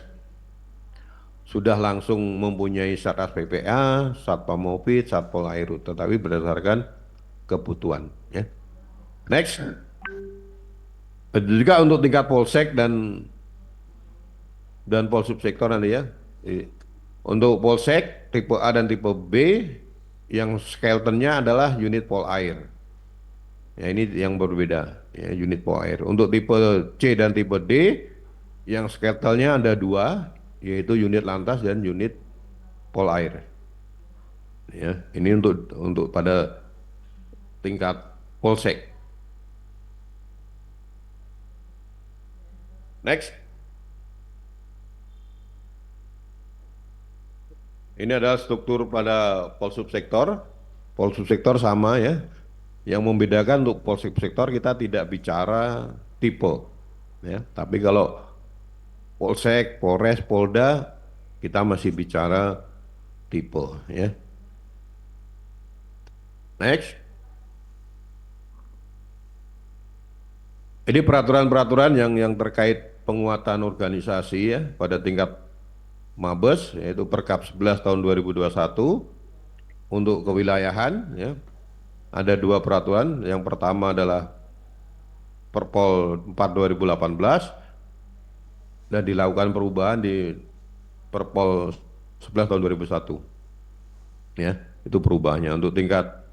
sudah langsung mempunyai Satgas PPA, Satpam Ovid, Satpol Airut, tetapi berdasarkan kebutuhan, ya. Next. Begitu juga untuk tingkat Polsek dan Polsubsektor nanti, ya. Untuk Polsek tipe A dan tipe B yang skeletonnya adalah unit Polair. Ya ini yang berbeda, ya, unit Polair. Untuk tipe C dan tipe D yang skeletonnya ada dua, yaitu unit Lantas dan unit Polair. Ya, ini untuk pada tingkat Polsek. Next. Ini adalah struktur pada Polsubsektor. Polsubsektor sama, ya. Yang membedakan untuk Polsubsektor kita tidak bicara tipe, ya. Tapi kalau Polsek, Polres, Polda kita masih bicara tipe, ya. Next. Ini peraturan-peraturan yang terkait penguatan organisasi, ya, pada tingkat Mabes, yaitu Perkap 11 tahun 2021 untuk kewilayahan, ya. Ada dua peraturan. Yang pertama adalah Perpol 4 2018 dan dilakukan perubahan di Perpol 11 tahun 2001. Ya, itu perubahannya. Untuk tingkat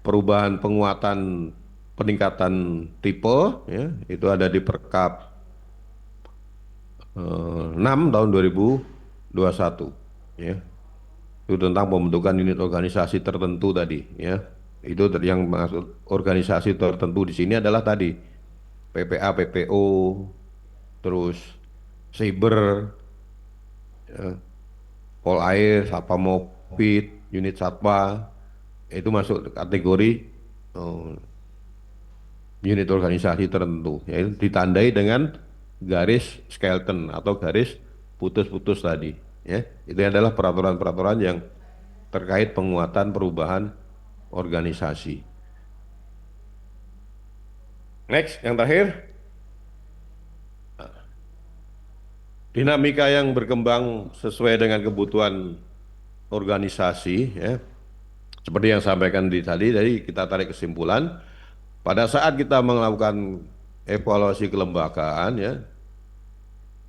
perubahan penguatan peningkatan tipe, ya, itu ada di Perkap 6 tahun 2021, ya. Itu tentang pembentukan unit organisasi tertentu tadi, ya. Itu yang maksud organisasi tertentu di sini adalah tadi PPA, PPO, terus Cyber, ya, Polair, Satpam Ovid, unit Satpa, itu masuk kategori unit organisasi tertentu, ya, ditandai dengan garis skeleton atau garis putus-putus tadi. Ya, itu adalah peraturan-peraturan yang terkait penguatan perubahan organisasi. Next, yang terakhir, dinamika yang berkembang sesuai dengan kebutuhan organisasi, ya. Seperti yang sampaikan tadi kita tarik kesimpulan, pada saat kita melakukan evaluasi kelembagaan, ya,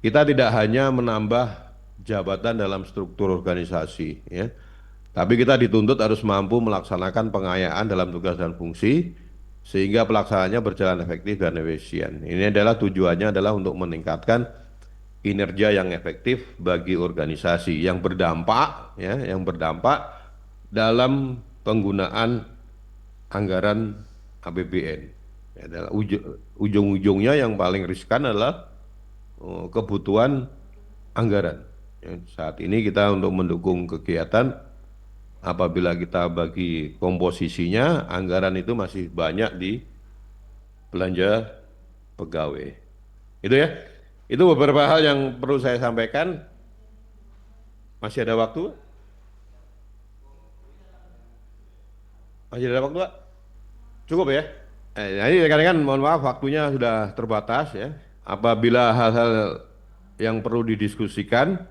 kita tidak hanya menambah jabatan dalam struktur organisasi, ya, tapi kita dituntut harus mampu melaksanakan pengayaan dalam tugas dan fungsi sehingga pelaksanaannya berjalan efektif dan efisien. Ini adalah tujuannya adalah untuk meningkatkan kinerja yang efektif bagi organisasi yang berdampak, ya, yang berdampak dalam penggunaan anggaran APBN. Ya, adalah ujung-ujungnya yang paling riskan adalah kebutuhan anggaran. Ya, saat ini kita untuk mendukung kegiatan, apabila kita bagi komposisinya, anggaran itu masih banyak di belanja pegawai. Itu ya, itu beberapa hal yang perlu saya sampaikan. Masih ada waktu? Masih ada waktu, Pak? Cukup ya? Nah ini rekan-rekan, mohon maaf waktunya sudah terbatas ya. Apabila hal-hal yang perlu didiskusikan,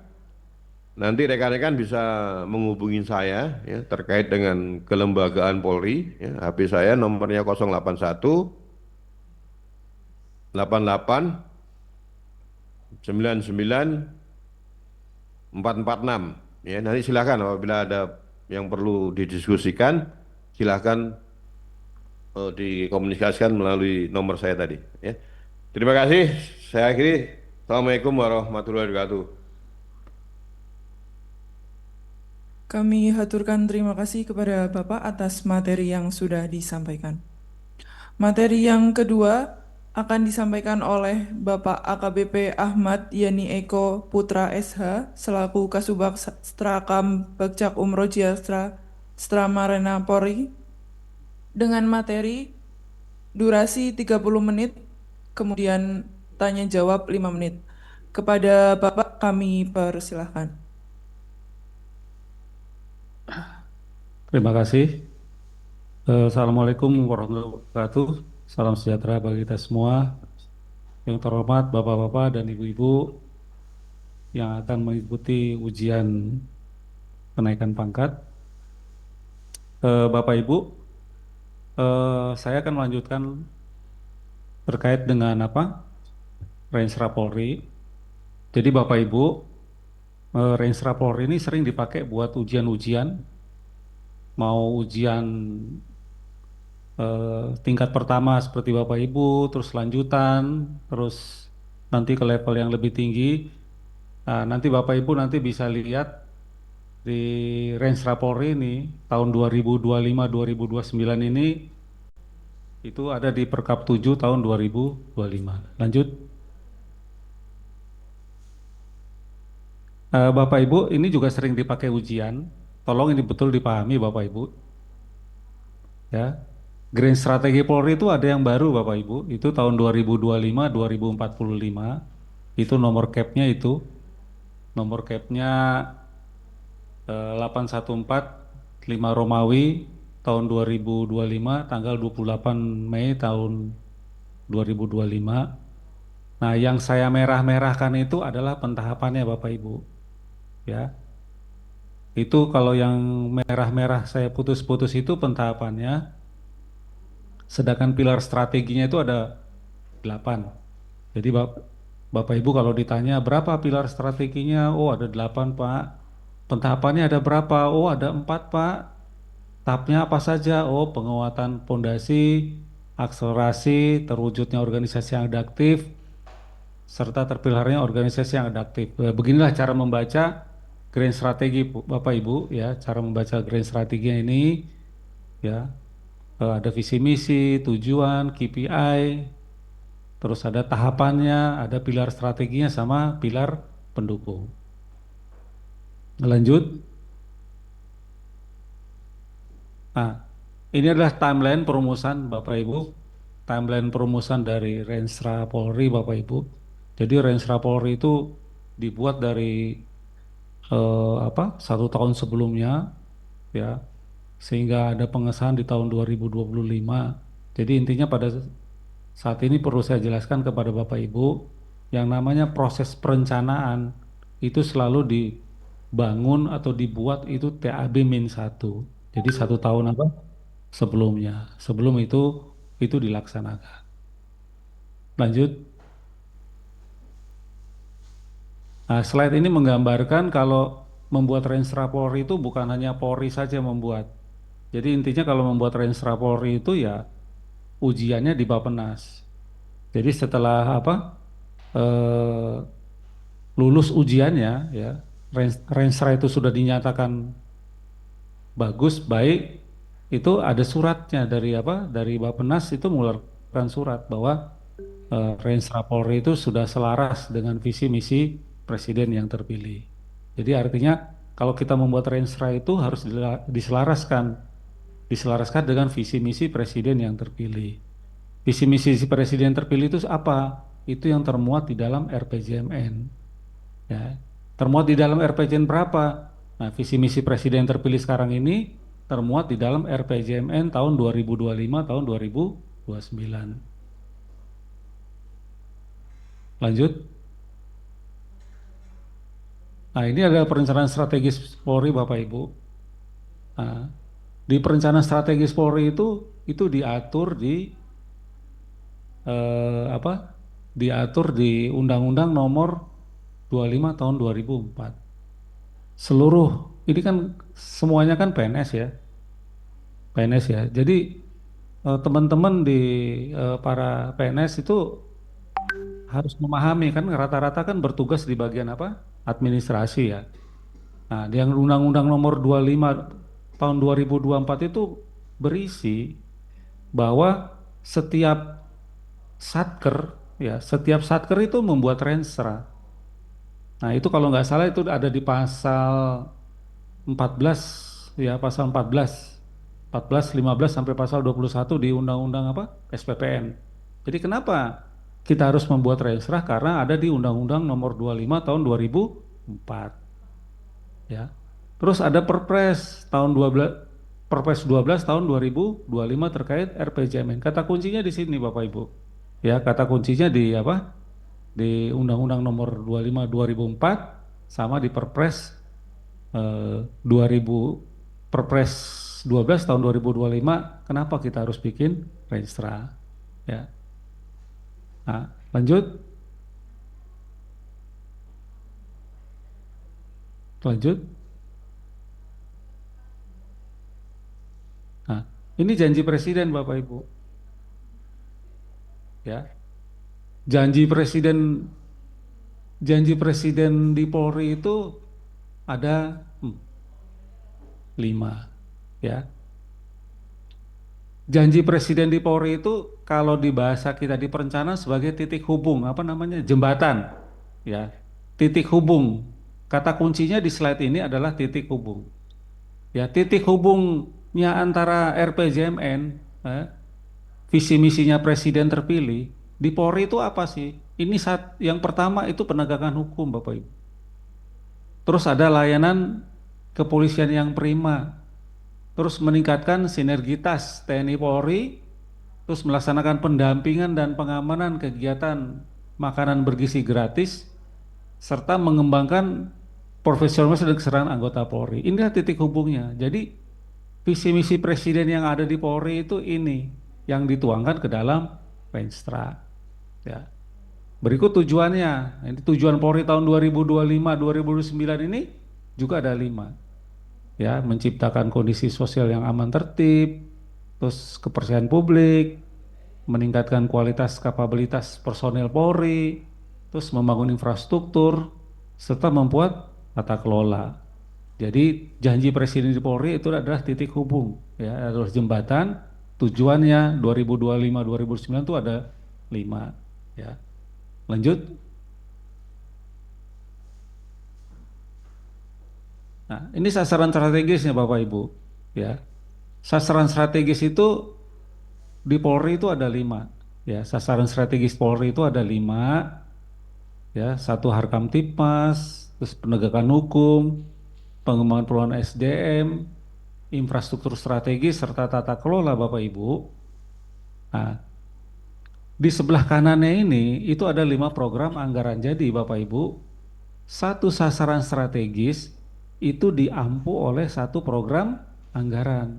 nanti rekan-rekan bisa menghubungi saya ya, terkait dengan kelembagaan Polri. Ya, HP saya nomornya 081 88 99 446. Ya, nanti silakan apabila ada yang perlu didiskusikan, silakan dikomunikasikan melalui nomor saya tadi. Ya. Terima kasih. Saya akhiri. Assalamualaikum warahmatullahi wabarakatuh. Kami haturkan terima kasih kepada Bapak atas materi yang sudah disampaikan. Materi yang kedua akan disampaikan oleh Bapak AKBP Ahmad Yani Eko Putra SH selaku Kasubag Strakam Bakcak Umroja Stra Marena Polri dengan materi durasi 30 menit, kemudian tanya jawab 5 menit. Kepada Bapak kami persilahkan. Terima kasih. Assalamualaikum warahmatullahi wabarakatuh. Salam sejahtera bagi kita semua. Yang terhormat Bapak-Bapak dan Ibu-Ibu yang akan mengikuti ujian kenaikan pangkat. Bapak Ibu, saya akan melanjutkan terkait dengan Rensra Polri. Jadi Bapak Ibu, Rensra Polri ini sering dipakai buat ujian-ujian, mau ujian tingkat pertama seperti Bapak Ibu, terus lanjutan, terus nanti ke level yang lebih tinggi. Nah, nanti Bapak Ibu nanti bisa lihat di Rensra Polri ini tahun 2025-2029 ini itu ada di Perkap 7 tahun 2025. Lanjut. Bapak Ibu, ini juga sering dipakai ujian. Tolong ini betul dipahami Bapak Ibu. Ya. Green Strategi Polri itu ada yang baru Bapak Ibu, itu tahun 2025-2045, itu nomor capnya itu, nomor capnya 8145 Romawi tahun 2025, tanggal 28 Mei tahun 2025. Nah yang saya merah-merahkan itu adalah pentahapannya Bapak Ibu, ya. Itu kalau yang merah-merah saya putus-putus itu pentahapannya. Sedangkan pilar strateginya itu ada 8. Jadi Bapak Ibu kalau ditanya berapa pilar strateginya, oh ada 8 Pak. Pentahapannya ada berapa? Oh ada 4 Pak. Tahapnya apa saja? Oh penguatan pondasi, akselerasi, terwujudnya organisasi yang adaptif, serta terpilihnya organisasi yang adaptif. Beginilah cara membaca grand strategi Bapak Ibu ya, cara membaca grand strateginya ini ya. Ada visi misi, tujuan, KPI, terus ada tahapannya, ada pilar strateginya sama pilar pendukung. Lanjut. Nah, ini adalah timeline perumusan Bapak Ibu, timeline perumusan dari Renstra Polri Bapak Ibu. Jadi Renstra Polri itu dibuat dari 1 tahun sebelumnya, ya, sehingga ada pengesahan di tahun 2025. Jadi intinya pada saat ini perlu saya jelaskan kepada Bapak Ibu, yang namanya proses perencanaan itu selalu dibangun atau dibuat itu TAB-1. Jadi 1 tahun sebelumnya. Sebelum itu dilaksanakan. Lanjut. Nah, slide ini menggambarkan kalau membuat Renstra Polri itu bukan hanya Polri saja membuat. Jadi intinya kalau membuat Renstra Polri itu ya ujiannya di Bappenas. Jadi setelah eh, lulus ujiannya, ya, Renstra itu sudah dinyatakan bagus, baik, itu ada suratnya dari Bappenas itu mengeluarkan surat bahwa Renstra Polri itu sudah selaras dengan visi misi presiden yang terpilih. Jadi artinya kalau kita membuat Renstra itu harus diselaraskan dengan visi misi presiden yang terpilih. Visi misi presiden terpilih itu apa? Itu yang termuat di dalam RPJMN. Ya, termuat di dalam RPJMN berapa? Nah, visi misi presiden terpilih sekarang ini termuat di dalam RPJMN tahun 2025 tahun 2029. Lanjut. Nah, ini adalah perencanaan strategis Polri, Bapak Ibu. Nah, di perencanaan strategis Polri itu diatur diatur di Undang-Undang Nomor 25 tahun 2004. Seluruh ini kan semuanya kan PNS ya, PNS ya. Jadi teman-teman di para PNS itu harus memahami kan rata-rata kan bertugas di bagian administrasi ya. Nah, yang Undang-Undang Nomor 25 tahun 2024 itu berisi bahwa setiap satker itu membuat renstra. Nah, itu kalau nggak salah itu ada di pasal 14 ya, pasal 14, 15 sampai pasal 21 di Undang-Undang SPPN. Jadi kenapa kita harus membuat renstra? Karena ada di Undang-Undang Nomor 25 tahun 2004. Ya. Terus ada Perpres 12 tahun 2025 terkait RPJMN. Kata kuncinya di sini Bapak Ibu. Ya, kata kuncinya di Undang-Undang Nomor 25 2004 sama di eh, 2000 Perpres 12 tahun 2025. Kenapa kita harus bikin renstra? Ya. Nah, lanjut. Lanjut. Nah, ini janji presiden Bapak Ibu. Ya. Janji presiden di Polri itu ada 5 ya. Janji presiden di Polri itu kalau di bahasa kita di perencanaan sebagai titik hubung, jembatan ya. Titik hubung. Kata kuncinya di slide ini adalah titik hubung. Ya, titik hubungnya antara RPJMN, visi misinya presiden terpilih di Polri itu apa sih? Ini yang pertama itu penegakan hukum, Bapak Ibu. Terus ada layanan kepolisian yang prima. Terus meningkatkan sinergitas TNI Polri, terus melaksanakan pendampingan dan pengamanan kegiatan makanan bergizi gratis, serta mengembangkan profesionalisme dan kesadaran anggota Polri. Inilah titik hubungnya. Jadi visi misi presiden yang ada di Polri itu ini yang dituangkan ke dalam Renstra. Ya. Berikut tujuannya. Ini tujuan Polri tahun 2025-2029 ini juga ada 5. Ya, menciptakan kondisi sosial yang aman tertib, terus kepercayaan publik, meningkatkan kualitas kapabilitas personel Polri, terus membangun infrastruktur, serta membuat tata kelola. Jadi janji presiden di Polri itu adalah titik hubung, ya, adalah jembatan. Tujuannya 2025-2029 itu ada 5, ya. Lanjut. Nah, ini sasaran strategisnya Bapak Ibu, ya. Sasaran strategis itu di Polri itu ada 5, ya. Sasaran strategis Polri itu ada 5. ya, satu Harkamtipmas, terus penegakan hukum, pengembangan peluang SDM, infrastruktur strategis serta tata kelola Bapak Ibu. Nah, di sebelah kanannya ini itu ada 5 program anggaran. Jadi Bapak Ibu, satu sasaran strategis itu diampu oleh satu program anggaran.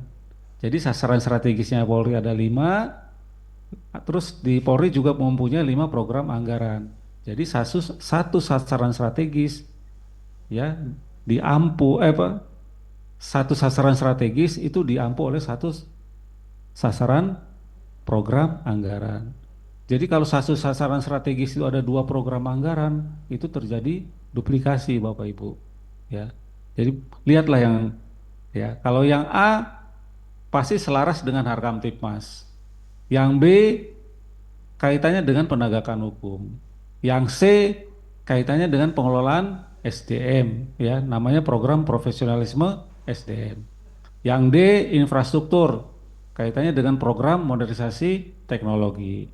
Jadi sasaran strategisnya Polri ada 5, terus di Polri juga mempunyai 5 program anggaran. Jadi satu sasaran strategis ya diampu satu sasaran strategis itu diampu oleh satu sasaran program anggaran. Jadi kalau satu sasaran strategis itu ada 2 program anggaran, itu terjadi duplikasi Bapak Ibu. Ya. Jadi lihatlah yang ya, kalau yang A pasti selaras dengan Harkamtipmas. Yang B kaitannya dengan penegakan hukum. Yang C kaitannya dengan pengelolaan SDM, ya, namanya program profesionalisme SDM. Yang D infrastruktur, kaitannya dengan program modernisasi teknologi.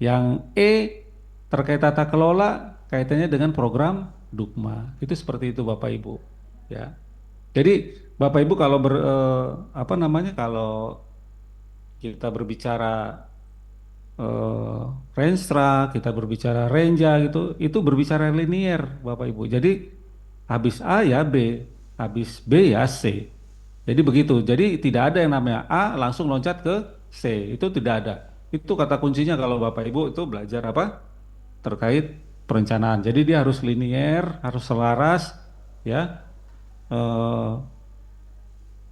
Yang E terkait tata kelola, kaitannya dengan program Dukma. Itu seperti itu Bapak Ibu, ya. Jadi Bapak Ibu kalau kalau kita berbicara Renstra, kita berbicara Renja gitu, itu berbicara linier Bapak Ibu. Jadi habis A ya B, habis B ya C. Jadi begitu. Jadi tidak ada yang namanya A langsung loncat ke C. Itu tidak ada. Itu kata kuncinya kalau Bapak Ibu itu belajar apa? Terkait perencanaan. Jadi dia harus linier, harus selaras, ya. Eh,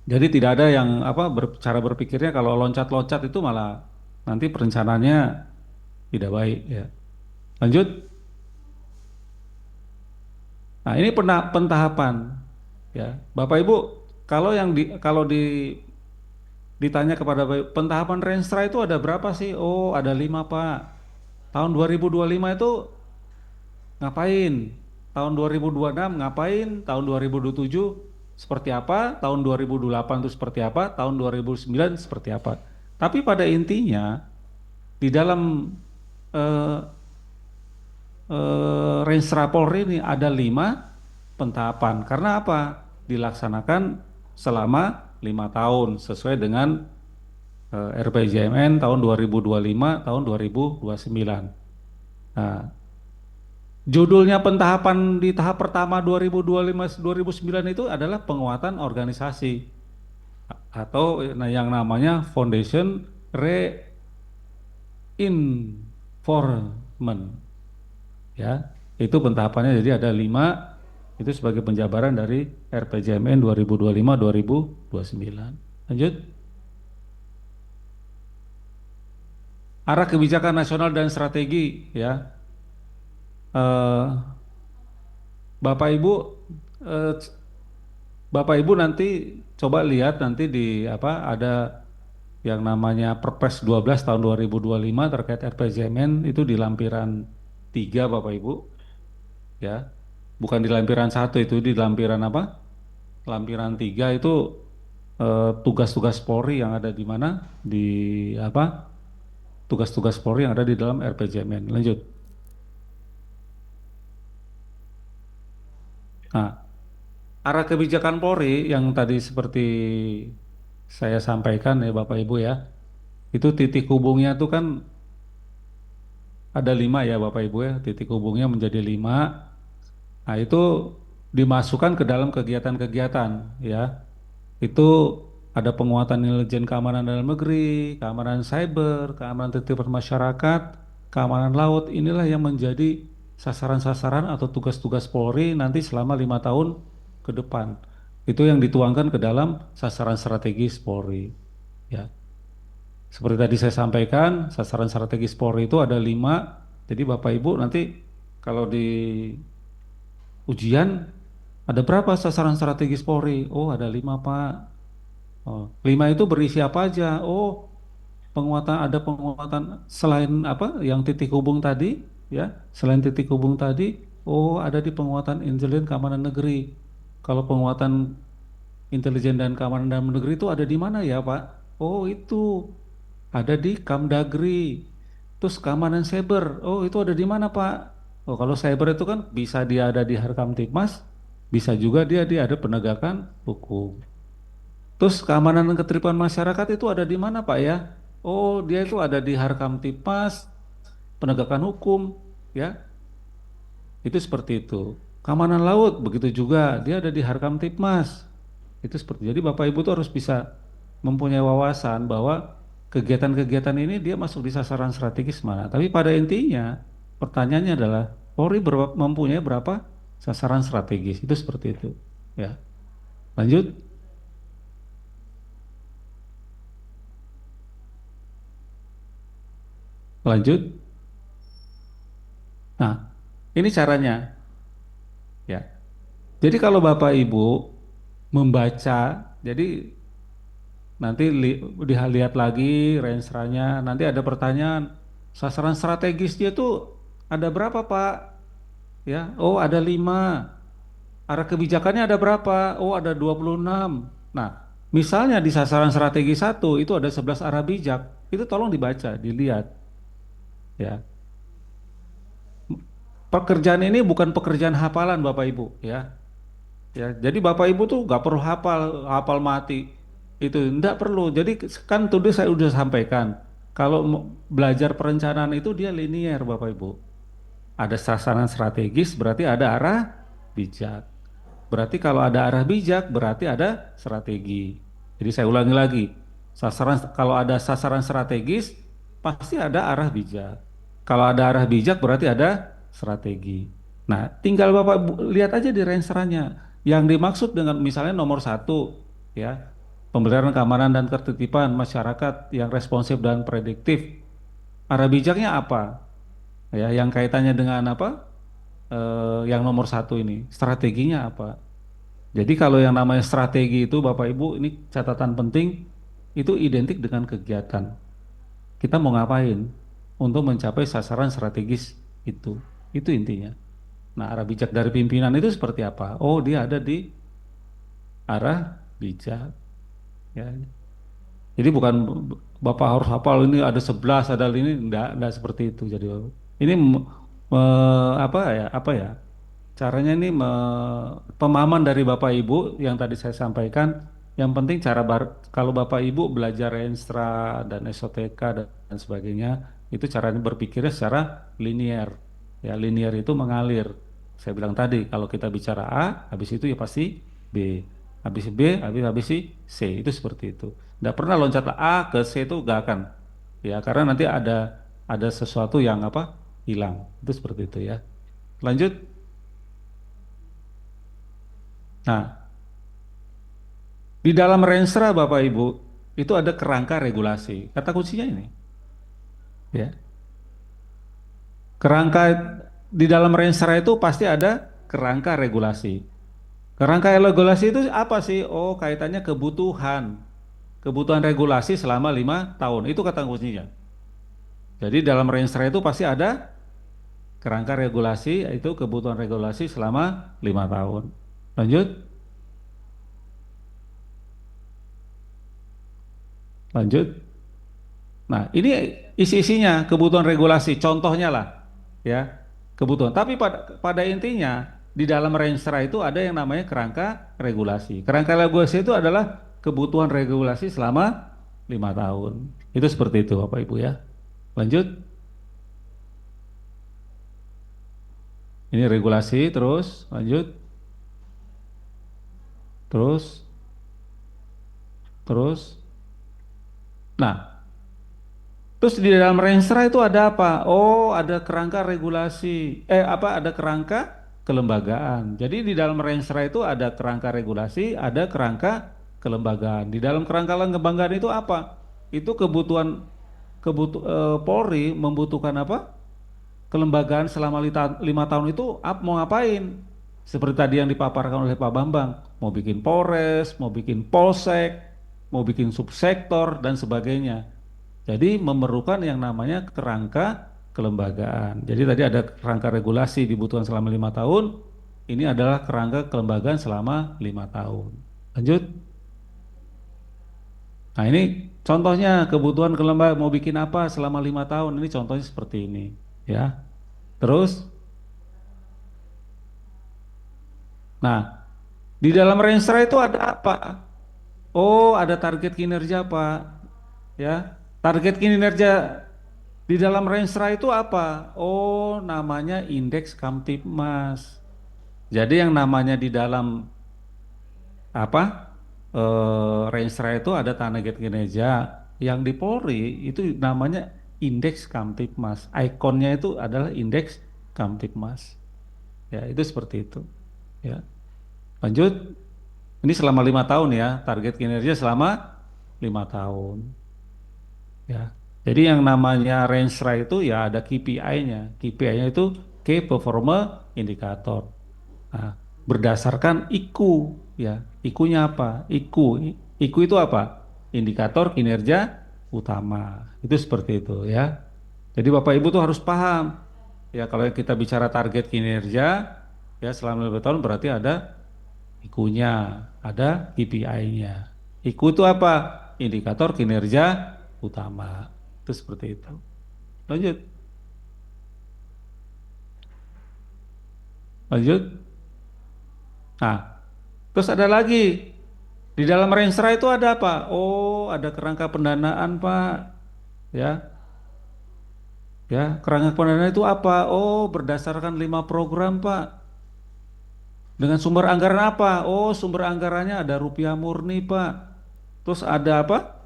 jadi tidak ada yang cara berpikirnya kalau loncat-loncat itu malah nanti perencanaannya tidak baik, ya. Lanjut. Nah, ini pentahapan, ya. Bapak Ibu, kalau ditanya kepada Bapak Ibu, pentahapan Renstra itu ada berapa sih? Oh, ada 5 Pak. Tahun 2025 itu ngapain? Tahun 2026 ngapain? Tahun 2027 seperti apa? Tahun 2028 itu seperti apa? Tahun 2009 seperti apa? Tapi pada intinya di dalam eh, Renstra Polri ini ada 5 pentahapan. Karena apa? Dilaksanakan selama 5 tahun sesuai dengan RPJMN tahun 2025 tahun 2029. Nah, judulnya pentahapan di tahap pertama 2025-2009 itu adalah penguatan organisasi atau yang namanya Foundation Reinforcement, ya. Itu pentahapannya, jadi ada 5 itu sebagai penjabaran dari RPJMN 2025-2029. Lanjut. Arah kebijakan nasional dan strategi, ya. Bapak Ibu eh, Bapak Ibu nanti coba lihat nanti di ada yang namanya Perpres 12 tahun 2025 terkait RPJMN itu di lampiran 3 Bapak Ibu, ya. Bukan di lampiran 1, itu di lampiran Lampiran 3 itu tugas-tugas Polri yang ada di mana? Di tugas-tugas Polri yang ada di dalam RPJMN. Lanjut. Nah, arah kebijakan Polri yang tadi seperti saya sampaikan ya Bapak Ibu, ya, itu titik hubungnya tuh kan ada 5 ya Bapak Ibu, ya, titik hubungnya menjadi 5. Nah itu dimasukkan ke dalam kegiatan-kegiatan, ya. Itu ada penguatan intelijen keamanan dalam negeri, keamanan cyber, keamanan tertidur masyarakat, keamanan laut. Inilah yang menjadi sasaran-sasaran atau tugas-tugas Polri nanti selama 5 tahun ke depan. Itu yang dituangkan ke dalam sasaran strategis Polri, ya. Seperti tadi saya sampaikan, sasaran strategis Polri itu ada 5. Jadi Bapak Ibu nanti kalau di ujian ada berapa sasaran strategis Polri? Oh, ada 5 Pak. Oh, 5 itu berisi apa aja? Oh, ada penguatan selain yang titik hubung tadi, ya. Selain titik hubung tadi, oh, ada di penguatan intelijen keamanan negeri. Kalau penguatan intelijen dan keamanan dalam negeri itu ada di mana ya Pak? Oh, itu ada di Kamdagri. Terus keamanan cyber, oh, itu ada di mana Pak? Oh, kalau cyber itu kan bisa dia ada di Harkamtipmas, bisa juga dia ada penegakan hukum. Terus keamanan dan ketertiban masyarakat itu ada di mana Pak ya? Oh, dia itu ada di Harkamtipmas, penegakan hukum, ya. Itu seperti itu. Keamanan laut begitu juga, dia ada di Harkamtipmas. Itu seperti. Jadi Bapak Ibu tuh harus bisa mempunyai wawasan bahwa kegiatan-kegiatan ini dia masuk di sasaran strategis mana. Tapi pada intinya pertanyaannya adalah Polri mempunyai berapa sasaran strategis? Itu seperti itu. Ya. Lanjut. Lanjut. Nah, ini caranya. Ya. Jadi kalau Bapak Ibu membaca, jadi nanti lihat lagi rensranya, nanti ada pertanyaan, sasaran strategis dia tuh ada berapa Pak? Ya, oh ada 5. Arah kebijakannya ada berapa? Oh ada 26. Nah, misalnya di sasaran strategi 1 itu ada 11 arah bijak, itu tolong dibaca, dilihat. Ya, pekerjaan ini bukan pekerjaan hafalan Bapak Ibu, ya. Ya, jadi Bapak Ibu tuh nggak perlu hafal mati. Itu enggak perlu. Jadi kan tadi saya udah sampaikan, kalau belajar perencanaan itu dia linier Bapak Ibu. Ada sasaran strategis berarti ada arah bijak. Berarti kalau ada arah bijak berarti ada strategi. Jadi saya ulangi lagi. Kalau ada sasaran strategis pasti ada arah bijak. Kalau ada arah bijak berarti ada strategi. Nah, tinggal Bapak lihat aja di renseranya. Yang dimaksud dengan misalnya nomor 1 ya, pemberdayaan keamanan dan ketertiban masyarakat yang responsif dan prediktif. Arah bijaknya apa? Ya, yang kaitannya dengan apa? Yang nomor 1 ini, strateginya apa? Jadi kalau yang namanya strategi itu Bapak Ibu ini catatan penting, itu identik dengan kegiatan. Kita mau ngapain untuk mencapai sasaran strategis itu. Itu intinya. Nah, arah bijak dari pimpinan itu seperti apa? Oh, dia ada di arah bijak. Ya. Jadi bukan Bapak harus hafal ini ada 11, ada ini enggak seperti itu. Jadi ini apa ya? Caranya ini pemahaman dari Bapak Ibu yang tadi saya sampaikan. Yang penting kalau Bapak Ibu belajar Enstra dan SOTK dan sebagainya, itu caranya berpikirnya secara linier. Ya, linier itu mengalir. Saya bilang tadi, kalau kita bicara A, habis itu ya pasti B. Habis B, habis C. Itu seperti itu. Tidak pernah loncat A ke C itu gak akan. Ya, karena nanti ada sesuatu yang apa? Hilang. Itu seperti itu ya. Lanjut. Nah, di dalam Renstra Bapak Ibu itu ada kerangka regulasi. Kata kuncinya ini. Ya. Kerangka di dalam Renstra itu pasti ada kerangka regulasi. Kerangka regulasi itu apa sih? Oh, kaitannya kebutuhan. Kebutuhan regulasi selama 5 tahun. Itu kata kuncinya. Jadi dalam Renstra itu pasti ada kerangka regulasi, itu kebutuhan regulasi selama 5 tahun. Lanjut. Lanjut. Nah, ini isi-isinya kebutuhan regulasi, contohnya lah, ya, kebutuhan. Tapi pada intinya di dalam Renstra itu ada yang namanya kerangka regulasi. Kerangka regulasi itu adalah kebutuhan regulasi selama 5 tahun. Itu seperti itu, Bapak Ibu ya. Lanjut. Ini regulasi, terus lanjut. Terus. Nah, terus di dalam Renstra itu ada apa? Oh, ada kerangka regulasi. Ada kerangka kelembagaan. Jadi di dalam Renstra itu ada kerangka regulasi, ada kerangka kelembagaan. Di dalam kerangka kelembagaan itu apa? Itu Polri membutuhkan apa? Kelembagaan selama 5 tahun itu mau ngapain? Seperti tadi yang dipaparkan oleh Pak Bambang, mau bikin Polres, mau bikin Polsek, mau bikin subsektor dan sebagainya. Jadi memerlukan yang namanya kerangka kelembagaan. Jadi tadi ada kerangka regulasi dibutuhkan selama 5 tahun. Ini adalah kerangka kelembagaan selama 5 tahun. Lanjut. Nah, ini contohnya kebutuhan kelembagaan mau bikin apa selama 5 tahun. Ini contohnya seperti ini, ya. Terus Nah, di dalam Renstra itu ada apa? Oh, ada target kinerja, Pak. Ya, target kinerja di dalam Renstra itu apa? Oh, namanya indeks Kamtipmas. Jadi yang namanya di dalam apa? Renstra itu ada target kinerja. Yang di Polri itu namanya indeks Kamtipmas. Ikonnya itu adalah indeks Kamtipmas. Ya, itu seperti itu. Ya, lanjut. Ini selama 5 tahun ya, target kinerja selama 5 tahun. Ya, jadi yang namanya Renstra itu ya ada KPI-nya. KPI-nya itu Key Performance Indicator. Nah, berdasarkan IKU ya. IKU-nya apa? IKU itu apa? Indikator kinerja utama. Itu seperti itu ya. Jadi Bapak Ibu tuh harus paham. Ya, kalau kita bicara target kinerja ya selama 5 tahun berarti ada IKU-nya, ada KPI-nya. IKU itu apa? Indikator kinerja utama. Itu seperti itu. Lanjut. Lanjut. Nah, terus ada lagi. Di dalam Renstra itu ada apa? Oh, ada kerangka pendanaan, Pak. Ya, ya, kerangka pendanaan itu apa? Oh, berdasarkan 5 program, Pak. Dengan sumber anggaran apa? Oh, sumber anggarannya ada rupiah murni, Pak. Terus ada apa?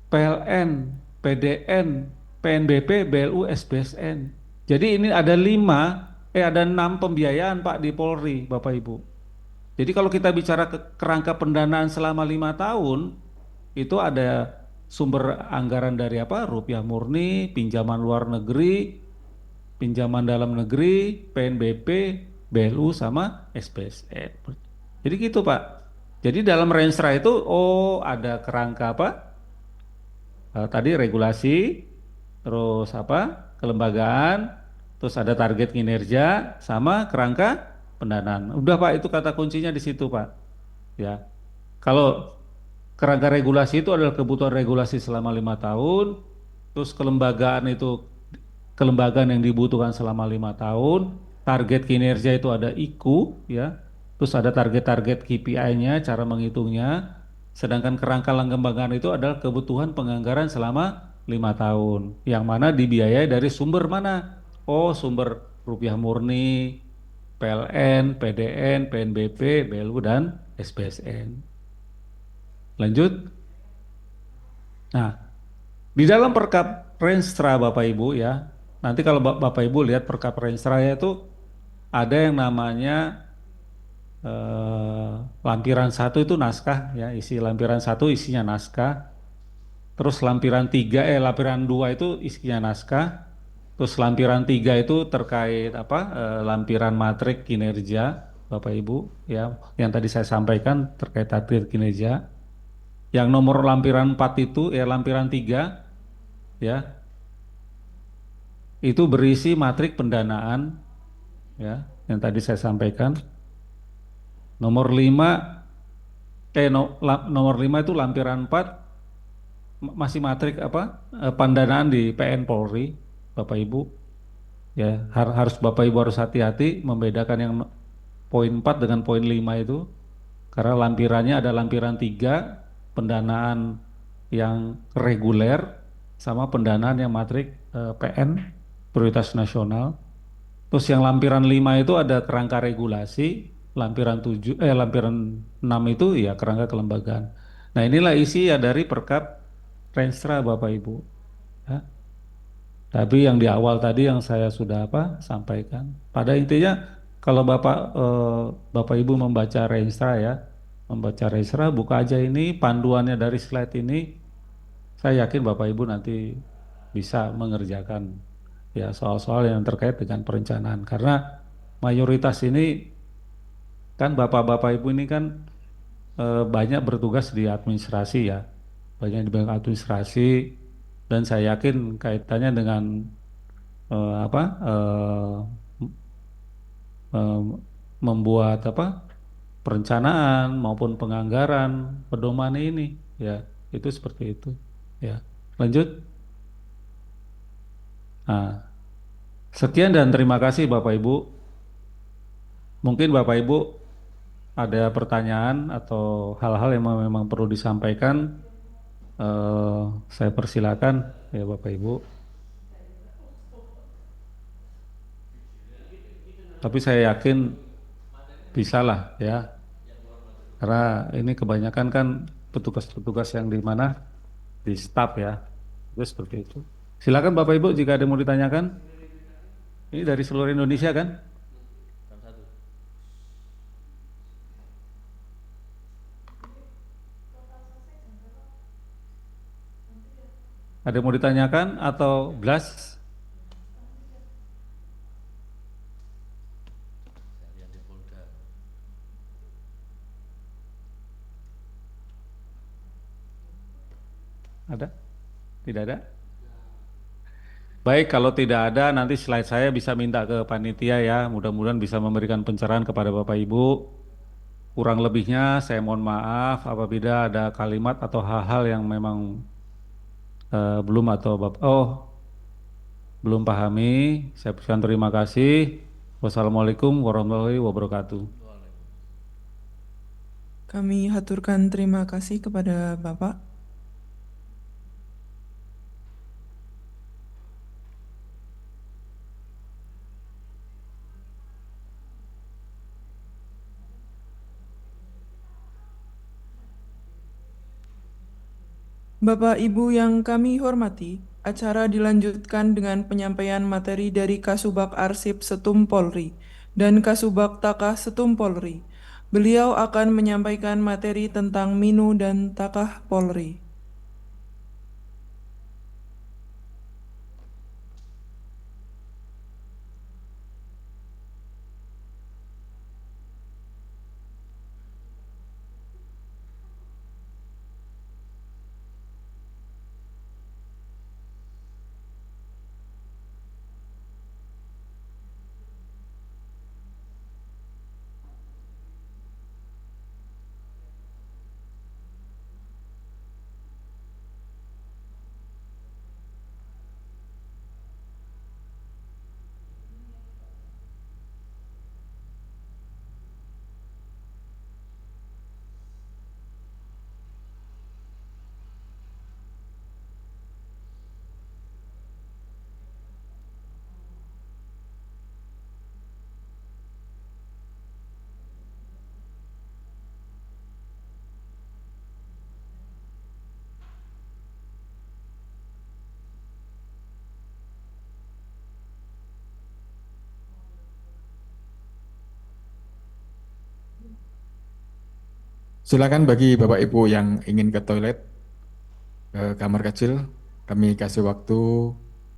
PLN, PDN, PNBP, BLU, SBSN. Jadi ini ada 6 pembiayaan Pak di Polri, Bapak Ibu. Jadi kalau kita bicara kerangka pendanaan selama 5 tahun, itu ada sumber anggaran dari apa? Rupiah murni, pinjaman luar negeri, pinjaman dalam negeri, PNBP, BLU sama SBSN. Jadi gitu Pak. Jadi dalam Renstra itu ada kerangka apa? Tadi regulasi, terus apa? Kelembagaan, terus ada target kinerja sama kerangka pendanaan. Udah Pak, itu kata kuncinya di situ Pak. Ya. Kalau kerangka regulasi itu adalah kebutuhan regulasi selama 5 tahun, terus kelembagaan yang dibutuhkan selama 5 tahun, target kinerja itu ada IKU, ya, terus ada target-target KPI-nya, cara menghitungnya, sedangkan kerangka pengembangan itu adalah kebutuhan penganggaran selama 5 tahun, yang mana dibiayai dari sumber mana? Oh, sumber rupiah murni, PLN, PDN, PNBP, BLU, dan SBSN. Lanjut. Nah, di dalam perkap Renstra Bapak Ibu ya, nanti kalau Bapak Ibu lihat perkap Renstra itu ada yang namanya lampiran 1 itu naskah ya, isi lampiran 1 isinya naskah. Terus lampiran 2 itu isinya naskah. Terus lampiran 3 itu terkait apa? Lampiran matrik kinerja Bapak Ibu ya, yang tadi saya sampaikan terkait target kinerja. Yang nomor lampiran 4 itu ya lampiran 3 ya, itu berisi matrik pendanaan ya yang tadi saya sampaikan. Nomor 5 nomor 5 itu lampiran 4 masih matrik apa? Pendanaan di PN Polri, Bapak Ibu. Ya, harus Bapak Ibu harus hati-hati membedakan yang poin 4 dengan poin 5 itu. Karena lampirannya ada lampiran 3 pendanaan yang reguler sama pendanaan yang matrik PN prioritas nasional. Terus yang lampiran 5 itu ada kerangka regulasi, lampiran 6 itu ya kerangka kelembagaan. Nah, inilah isi ya dari perkap Renstra Bapak Ibu. Ya. Tapi yang di awal tadi yang saya sudah sampaikan. Pada intinya kalau Bapak Ibu membaca Renstra ya, membaca Renstra, buka aja ini panduannya dari slide ini. Saya yakin Bapak Ibu nanti bisa mengerjakan ya soal-soal yang terkait dengan perencanaan, karena mayoritas ini kan Bapak-Bapak Ibu ini kan banyak bertugas di administrasi ya, banyak di bidang administrasi, dan saya yakin kaitannya dengan eh, apa eh, eh, membuat perencanaan maupun penganggaran pedoman ini ya, itu seperti itu ya. Lanjut. Nah, sekian dan terima kasih Bapak Ibu. Mungkin Bapak Ibu ada pertanyaan atau hal-hal yang memang perlu disampaikan, saya persilakan ya Bapak Ibu. Tapi saya yakin bisa lah ya, karena ini kebanyakan kan petugas-petugas yang di mana di staf ya, itu seperti itu. Silakan Bapak Ibu jika ada yang mau ditanyakan. Ini dari seluruh Indonesia kan? Ada yang mau ditanyakan atau Blas? Ada? Tidak ada? Baik, kalau tidak ada nanti slide saya bisa minta ke panitia ya. Mudah-mudahan bisa memberikan pencerahan kepada Bapak Ibu. Kurang lebihnya saya mohon maaf apabila ada kalimat atau hal-hal yang memang belum atau belum pahami. Saya ucapkan terima kasih. Wassalamualaikum warahmatullahi wabarakatuh. Kami haturkan terima kasih kepada Bapak. Bapak Ibu yang kami hormati, acara dilanjutkan dengan penyampaian materi dari Kasubag Arsip Setum Polri dan Kasubag Takah Setum Polri. Beliau akan menyampaikan materi tentang Minu dan Takah Polri. Silakan bagi Bapak Ibu yang ingin ke toilet, ke kamar kecil, kami kasih waktu